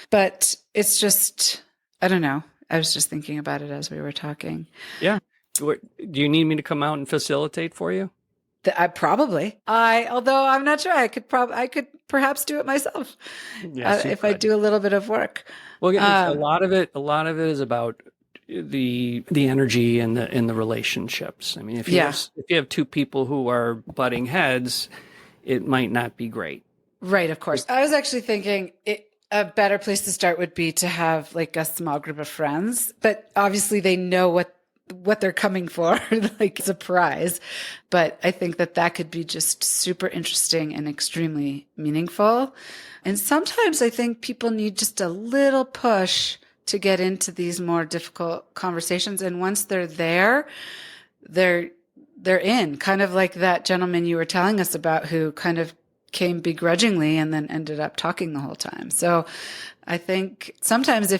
But it's just, I don't know. I was just thinking about it as we were talking. Yeah. Do you need me to come out and facilitate for you? Probably. Although I'm not sure. I could perhaps do it myself. Yes, if I do a little bit of work. Well, a lot of it is about the energy and the relationships. I mean, if you have two people who are butting heads, it might not be great. Right, of course. I was actually thinking a better place to start would be to have like a small group of friends, but obviously they know what they're coming for, like it's a prize. But I think that could be just super interesting and extremely meaningful. And sometimes I think people need just a little push to get into these more difficult conversations. And once they're there, they're in, kind of like that gentleman you were telling us about who kind of came begrudgingly and then ended up talking the whole time. So I think sometimes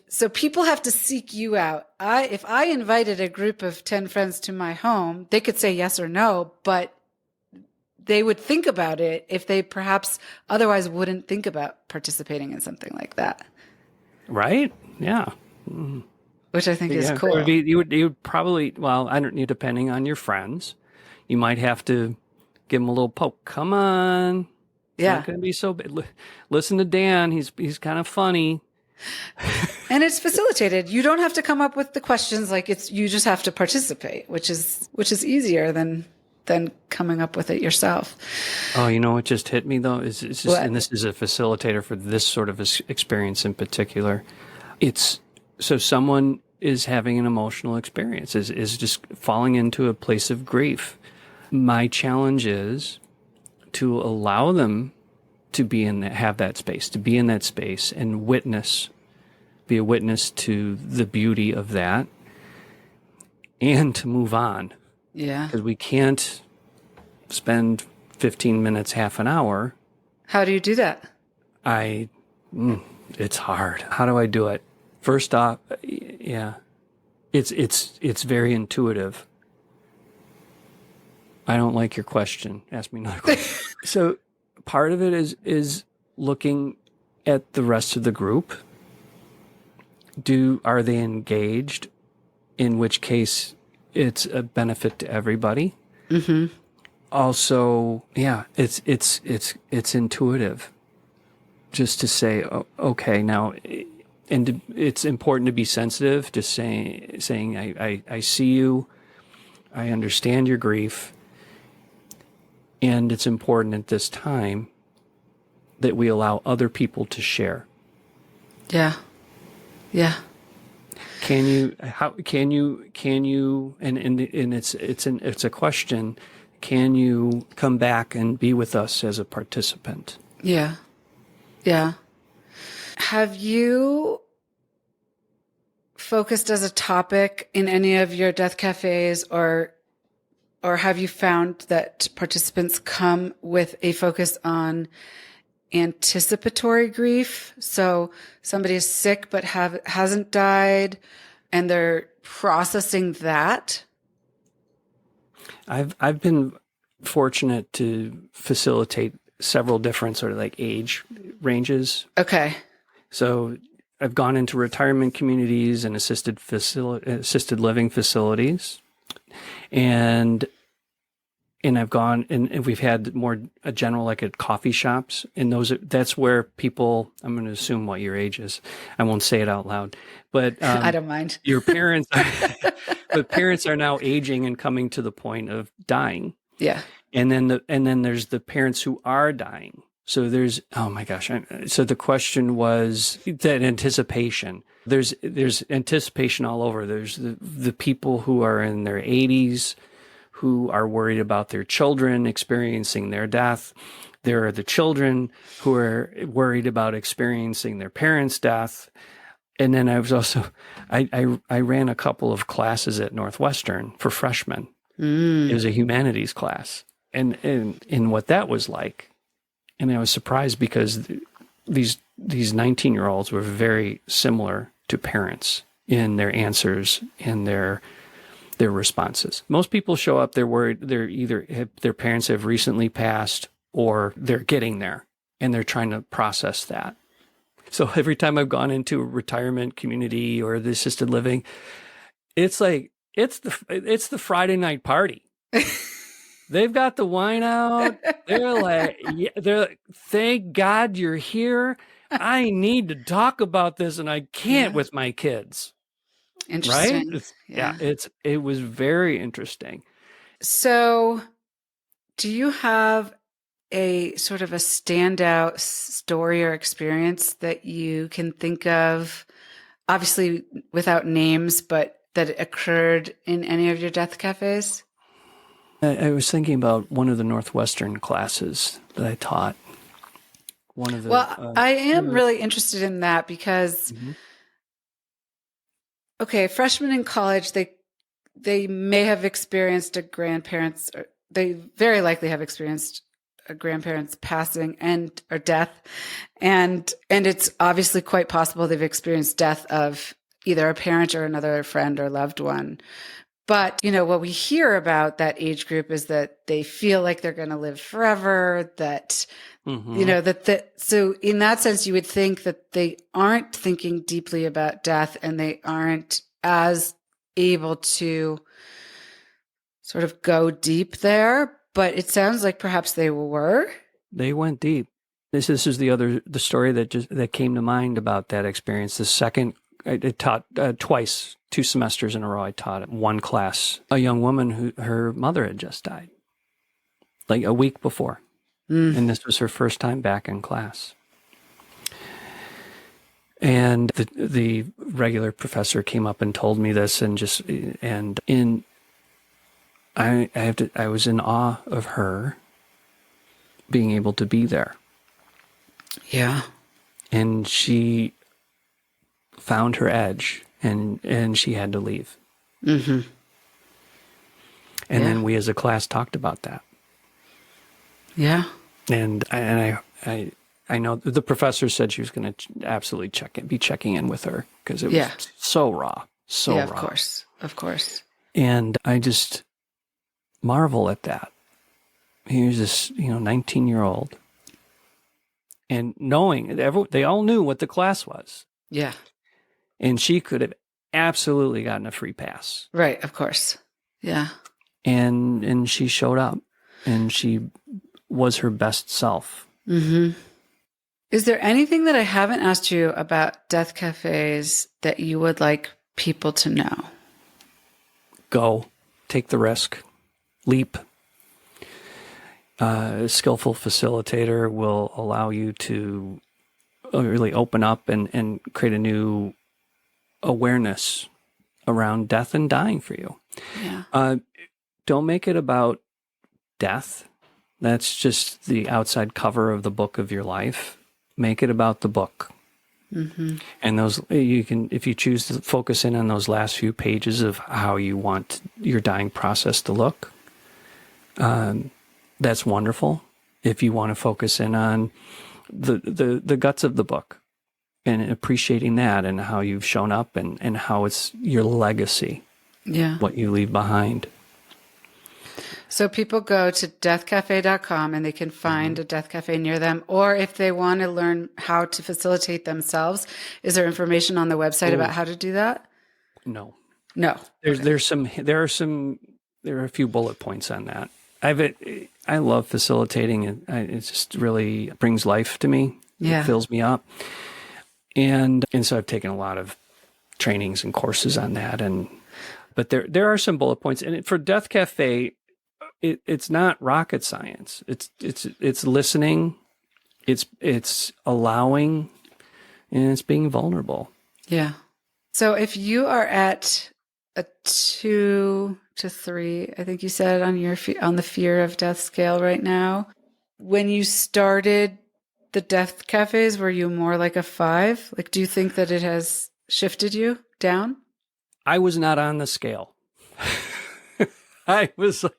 so people have to seek you out. If I invited a group of 10 friends to my home, they could say yes or no, but they would think about it if they perhaps otherwise wouldn't think about participating in something like that. Right? Yeah. Which I think is cool. You would probably, I don't know, depending on your friends, you might have to give them a little poke. Come on. It's not going to be so bad. Listen to Dan. He's kind of funny. And it's facilitated. You don't have to come up with the questions. You just have to participate, which is easier than coming up with it yourself. Oh, you know what just hit me though is just, and this is a facilitator for this sort of experience in particular. It's so someone is having an emotional experience, is just falling into a place of grief. My challenge is to allow them to have that space, to be in that space and be a witness to the beauty of that and to move on. Yeah. Because we can't spend 15 minutes, half an hour. How do you do that? It's hard. How do I do it? First off, it's very intuitive. I don't like your question. Ask me another question. So part of it is looking at the rest of the group. Are they engaged? In which case, it's a benefit to everybody. Mm-hmm. Also, it's intuitive. Just to say, okay, now, and it's important to be sensitive. Just saying, I see you, I understand your grief. And it's important at this time that we allow other people to share. Yeah. Yeah. Can you, and it's a question, can you come back and be with us as a participant? Yeah. Yeah. Have you focused as a topic in any of your death cafes, or have you found that participants come with a focus on anticipatory grief? So somebody is sick but hasn't died, and they're processing that. I've been fortunate to facilitate several different sort of like age ranges. Okay. So I've gone into retirement communities and assisted living facilities, and I've gone and we've had more a general, like at coffee shops, and that's where people, I'm going to assume what your age is. I won't say it out loud, but I don't mind. Your parents, but parents are now aging and coming to the point of dying. Yeah. And then there's the parents who are dying. So there's, oh my gosh. So the question was that anticipation. There's anticipation all over. There's the people who are in their 80s who are worried about their children experiencing their death. There are the children who are worried about experiencing their parents' death. And then I was also, I ran a couple of classes at Northwestern for freshmen. It was a humanities class. And what that was like. And I was surprised because these 19-year-olds were very similar to parents in their answers and their responses. Most people show up, they're worried, their parents have recently passed or they're getting there and they're trying to process that. So every time I've gone into a retirement community or the assisted living, it's like, it's the Friday night party. They've got the wine out. They're like, thank God you're here. I need to talk about this and I can't with my kids. Interesting. Right? It was very interesting. So do you have a sort of a standout story or experience that you can think of, obviously without names, but that occurred in any of your death cafes? I was thinking about one of the Northwestern classes that I taught. I am really interested in that because, okay, freshmen in college, they may have experienced a grandparent's, or they very likely have experienced a grandparent's passing or death, and it's obviously quite possible they've experienced death of either a parent or another friend or loved one. But, what we hear about that age group is that they feel like they're going to live forever, that, so in that sense, you would think that they aren't thinking deeply about death and they aren't as able to sort of go deep there. But it sounds like perhaps they were. They went deep. This is the story that came to mind about that experience. The second, I taught twice, 2 semesters in a row. I taught one class, a young woman her mother had just died, like a week before. And this was her first time back in class. And the regular professor came up and told me this, I was in awe of her being able to be there. Yeah. And she found her edge and she had to leave. And then we as a class talked about that. Yeah. And I know the professor said she was going to absolutely be checking in with her because it was so raw, raw. Of course. And I just marvel at that. Here's this, 19-year-old, and knowing they all knew what the class was. Yeah. And she could have absolutely gotten a free pass. Right, of course. Yeah. And she showed up and she was her best self. Is there anything that I haven't asked you about death cafes that you would like people to know? Go. Take the risk. Leap. A skillful facilitator will allow you to really open up and create a new awareness around death and dying for you. Yeah. Don't make it about death. That's just the outside cover of the book of your life. Make it about the book. Mm-hmm. And those, you can, if you choose to focus in on those last few pages of how you want your dying process to look, that's wonderful. If you want to focus in on the guts of the book and appreciating that and how you've shown up and how it's your legacy, what you leave behind. So people go to deathcafe.com and they can find a death cafe near them. Or if they want to learn how to facilitate themselves, is there information on the website about how to do that? No. Okay. There are a few bullet points on that. I love facilitating, and it just really brings life to me. Yeah. It fills me up. And so I've taken a lot of trainings and courses on that. But there are some bullet points. And for Death Cafe, it's not rocket science. It's listening, it's allowing, and it's being vulnerable. Yeah. So if you are at a 2 to 3, I think you said on the fear of death scale right now, when you started the death cafes, were you more like a 5? Like, do you think that it has shifted you down? I was not on the scale. I was like,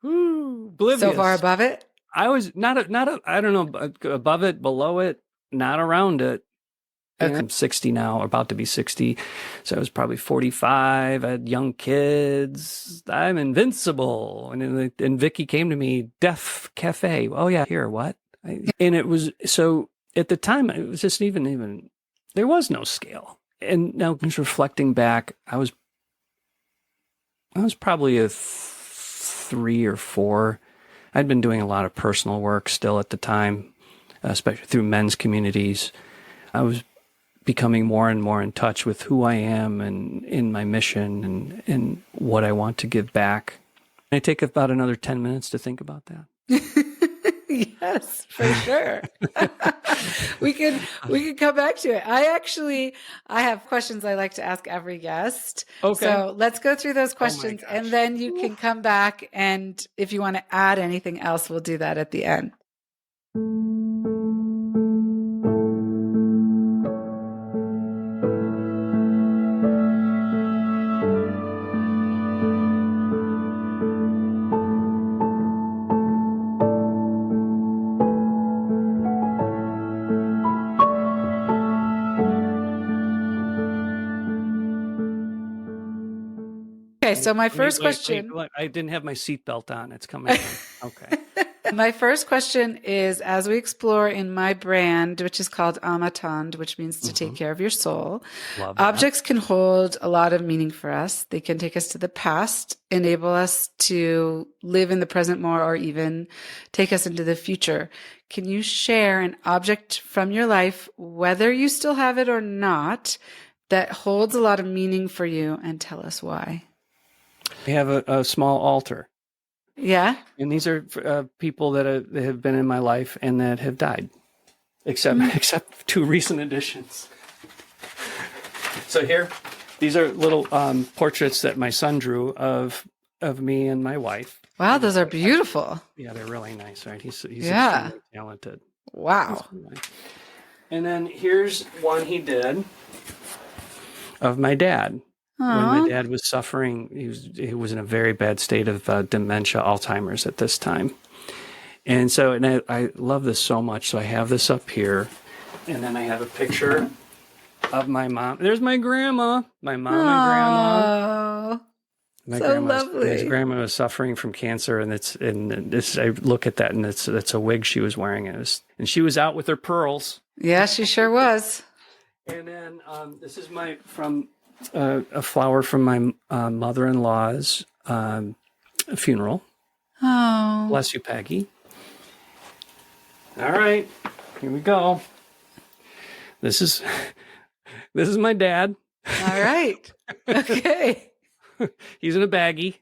oblivious. So far above it? I was not I don't know, above it, below it, not around it. Okay. I'm 60 now, about to be 60. So I was probably 45. I had young kids. I'm invincible. And Vicky came to me, Death Cafe. Oh yeah, here, what? And it was, so at the time, it was just even, there was no scale. And now just reflecting back, I was probably a 3 or 4. I'd been doing a lot of personal work still at the time, especially through men's communities. I was becoming more and more in touch with who I am and in my mission and what I want to give back. I take about another 10 minutes to think about that. Yes, for sure. We can come back to it. I have questions I like to ask every guest. Okay. So let's go through those questions and then you can come back. And if you want to add anything else, we'll do that at the end. Okay, so my first question... Wait, I didn't have my seatbelt on. It's coming on. Okay. My first question is, as we explore in my brand, which is called Amatand, which means to take care of your soul, objects can hold a lot of meaning for us. They can take us to the past, enable us to live in the present more, or even take us into the future. Can you share an object from your life, whether you still have it or not, that holds a lot of meaning for you, and tell us why? I have a small altar. Yeah. And these are people that have been in my life and that have died, except 2 recent additions. So here, these are little portraits that my son drew of me and my wife. Wow, those are beautiful. Yeah, they're really nice, right? He's extremely talented. Wow. And then here's one he did of my dad. Aww. When my dad was suffering, he was in a very bad state of dementia, Alzheimer's at this time. And so, I love this so much. So I have this up here. And then I have a picture of my mom. There's my grandma, my mom and grandma. So lovely. His grandma was suffering from cancer, and I look at that, and it's a wig she was wearing. And she was out with her pearls. Yeah, she sure was. And then this is a flower from my mother-in-law's funeral. Oh. Bless you, Peggy. All right, here we go. This is my dad. All right. Okay. He's in a baggie.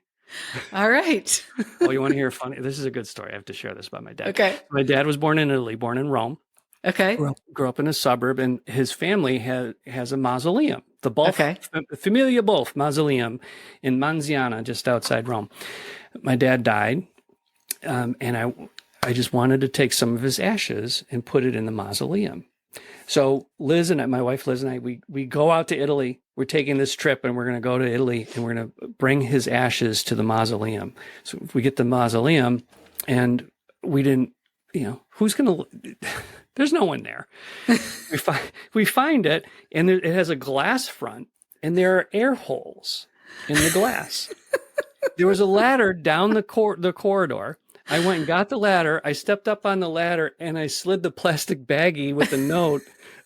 All right. Oh, you want to hear funny? This is a good story. I have to share this about my dad. Okay. My dad was born in Italy, born in Rome. Okay. Grew up in a suburb, and his family has a mausoleum, the Bulf, Okay. Familia Bulf Mausoleum in Manziana, just outside Rome. My dad died, and I just wanted to take some of his ashes and put it in the mausoleum. So Liz and I, my wife Liz and I, we go out to Italy. We're taking this trip, and we're going to go to Italy, and we're going to bring his ashes to the mausoleum. So if we get the mausoleum, and we didn't, who's going to? There's no one there. we find it, and it has a glass front, and there are air holes in the glass. There was a ladder down the corridor. I went and got the ladder. I stepped up on the ladder, and I slid the plastic baggie with a note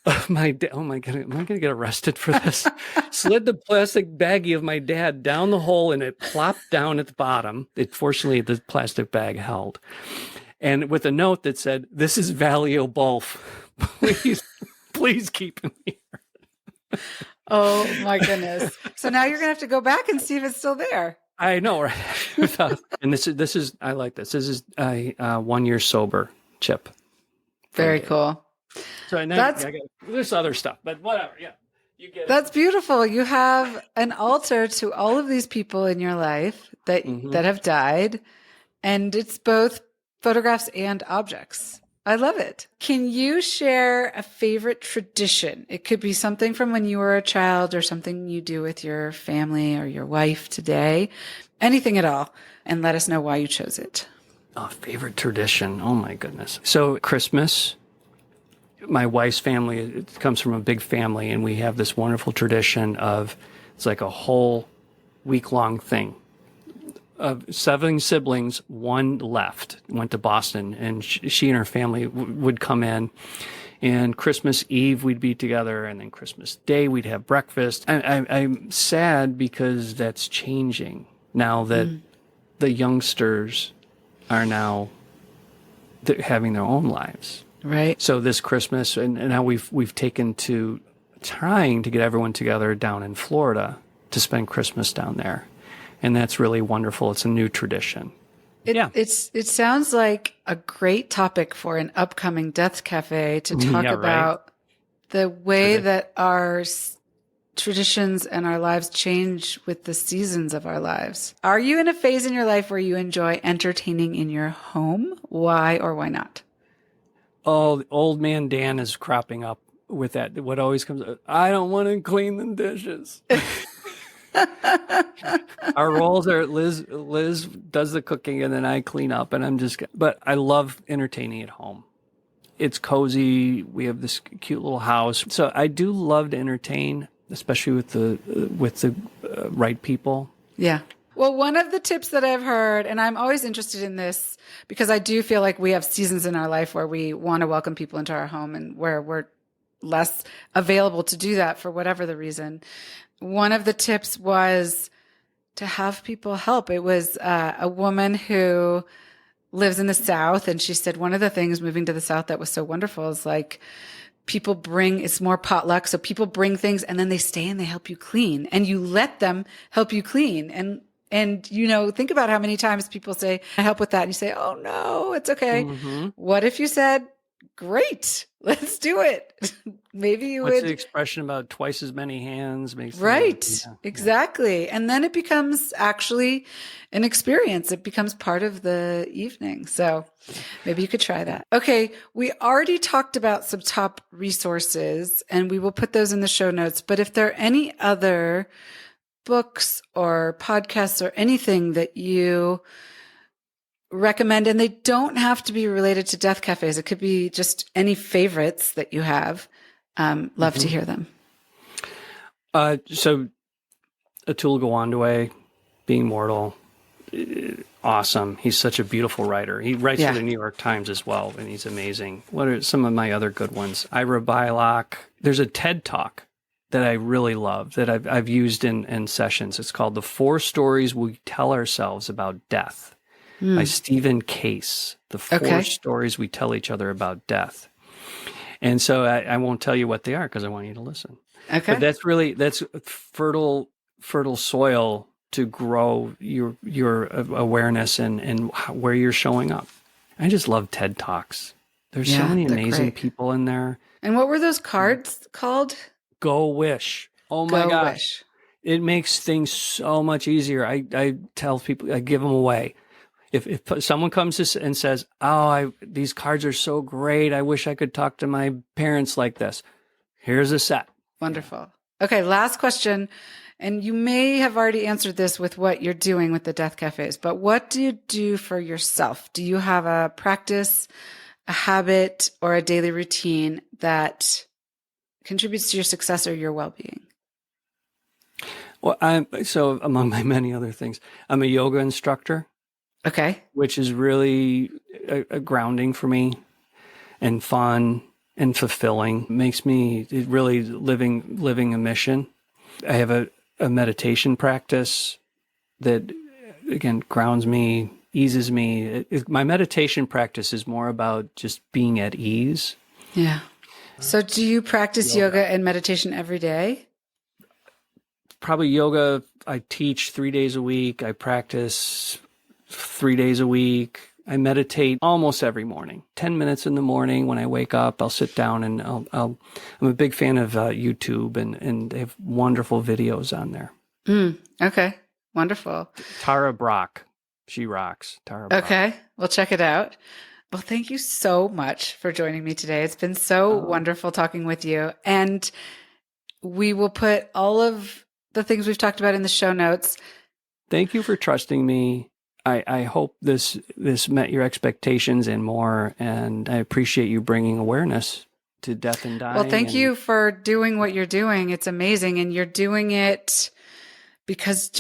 of my dad. Oh my God, am I going to get arrested for this? Slid the plastic baggie of my dad down the hole, and it plopped down at the bottom. Fortunately, the plastic bag held. And with a note that said, "This is Valio Bulf. Please keep him here." Oh my goodness. So now you're going to have to go back and see if it's still there. I know, right? And this is I like this. This is a 1 year sober chip. Very cool. So now there's other stuff, but whatever. Yeah, you get it. That's beautiful. You have an altar to all of these people in your life that have died, and it's both photographs and objects. I love it. Can you share a favorite tradition? It could be something from when you were a child or something you do with your family or your wife today, anything at all, and let us know why you chose it. Oh, favorite tradition. Oh my goodness. So Christmas, my wife's family, it comes from a big family, and we have this wonderful tradition of, it's like a whole week-long thing. Of 7 siblings, 1 left, went to Boston, and she and her family would come in. And Christmas Eve, we'd be together, and then Christmas Day, we'd have breakfast. I'm sad because that's changing now that the youngsters are now having their own lives. Right. So this Christmas, and now we've taken to trying to get everyone together down in Florida to spend Christmas down there. And that's really wonderful. It's a new tradition. It sounds like a great topic for an upcoming Death Cafe to talk about the way that our traditions and our lives change with the seasons of our lives. Are you in a phase in your life where you enjoy entertaining in your home? Why or why not? Oh, old man Dan is cropping up with that. What always comes up, I don't want to clean the dishes. Our roles are Liz does the cooking, and then I clean up, and but I love entertaining at home. It's cozy. We have this cute little house. So I do love to entertain, especially with the right people. Yeah. Well, one of the tips that I've heard, and I'm always interested in this because I do feel like we have seasons in our life where we want to welcome people into our home and where we're less available to do that for whatever the reason. One of the tips was to have people help. It was a woman who lives in the South, and she said one of the things moving to the South that was so wonderful is like it's more potluck. So people bring things and then they stay and they help you clean, and you let them help you clean. And think about how many times people say, I help with that. And you say, oh no, it's okay. Mm-hmm. What if you said, great, let's do it. Maybe you would. What's the expression about twice as many hands? Right. Exactly. Yeah. And then it becomes actually an experience. It becomes part of the evening. So maybe you could try that. Okay. We already talked about some top resources, and we will put those in the show notes. But if there are any other books or podcasts or anything that you recommend, and they don't have to be related to death cafes. It could be just any favorites that you have. Love to hear them. So Atul Gawande, Being Mortal, awesome. He's such a beautiful writer. He writes for the New York Times as well, and he's amazing. What are some of my other good ones? Ira Beilock. There's a TED Talk that I really love that I've used in sessions. It's called The 4 Stories We Tell Ourselves About Death. By Stephen Case, the 4 stories we tell each other about death. And so I won't tell you what they are because I want you to listen. Okay. But that's fertile soil to grow your awareness and where you're showing up. I just love TED Talks. There's so many amazing people in there. And what were those cards called? Go Wish. Oh my Go gosh. Wish. It makes things so much easier. I tell people, I give them away. If someone comes and says, these cards are so great, I wish I could talk to my parents like this. Here's a set. Wonderful. Okay, last question. And you may have already answered this with what you're doing with the Death Cafes, but what do you do for yourself? Do you have a practice, a habit, or a daily routine that contributes to your success or your well-being? Well, so among my many other things, I'm a yoga instructor. Okay. Which is really a grounding for me and fun and fulfilling. Makes me really living a mission. I have a meditation practice that, again, grounds me, eases me. My meditation practice is more about just being at ease. Yeah. So do you practice yoga and meditation every day? Probably yoga. I teach 3 days a week. I practice 3 days a week. I meditate almost every morning. 10 minutes in the morning when I wake up, I'll sit down and I'm a big fan of YouTube and they have wonderful videos on there. Okay. Wonderful. Tara Brach. She rocks. Tara Brach. Okay. We'll check it out. Well, thank you so much for joining me today. It's been so wonderful talking with you. And we will put all of the things we've talked about in the show notes. Thank you for trusting me. I hope this met your expectations and more, and I appreciate you bringing awareness to death and dying. Well, thank you for doing what you're doing. It's amazing, and you're doing it because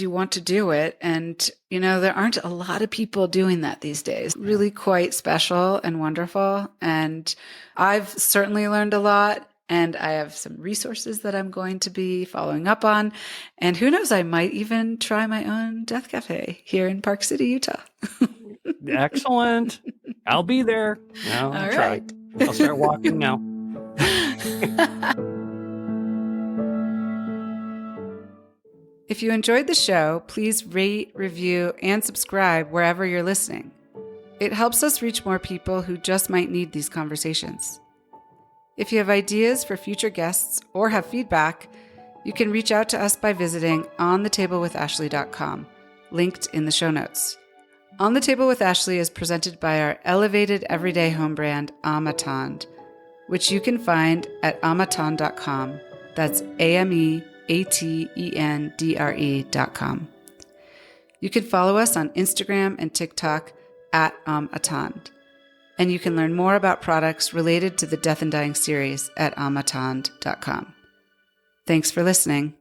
you want to do it. And, there aren't a lot of people doing that these days. Really quite special and wonderful. And I've certainly learned a lot. And I have some resources that I'm going to be following up on. And who knows, I might even try my own Death Cafe here in Park City, Utah. Excellent. I'll be there. No, I'll try. Right. I'll start walking now. If you enjoyed the show, please rate, review, and subscribe wherever you're listening. It helps us reach more people who just might need these conversations. If you have ideas for future guests or have feedback, you can reach out to us by visiting onthetablewithashley.com, linked in the show notes. On the Table with Ashley is presented by our elevated everyday home brand, Amatond, which you can find at amatond.com. That's AMEATENDRE.com. You can follow us on Instagram and TikTok at Amatond. And you can learn more about products related to the Death and Dying series at amatond.com. Thanks for listening.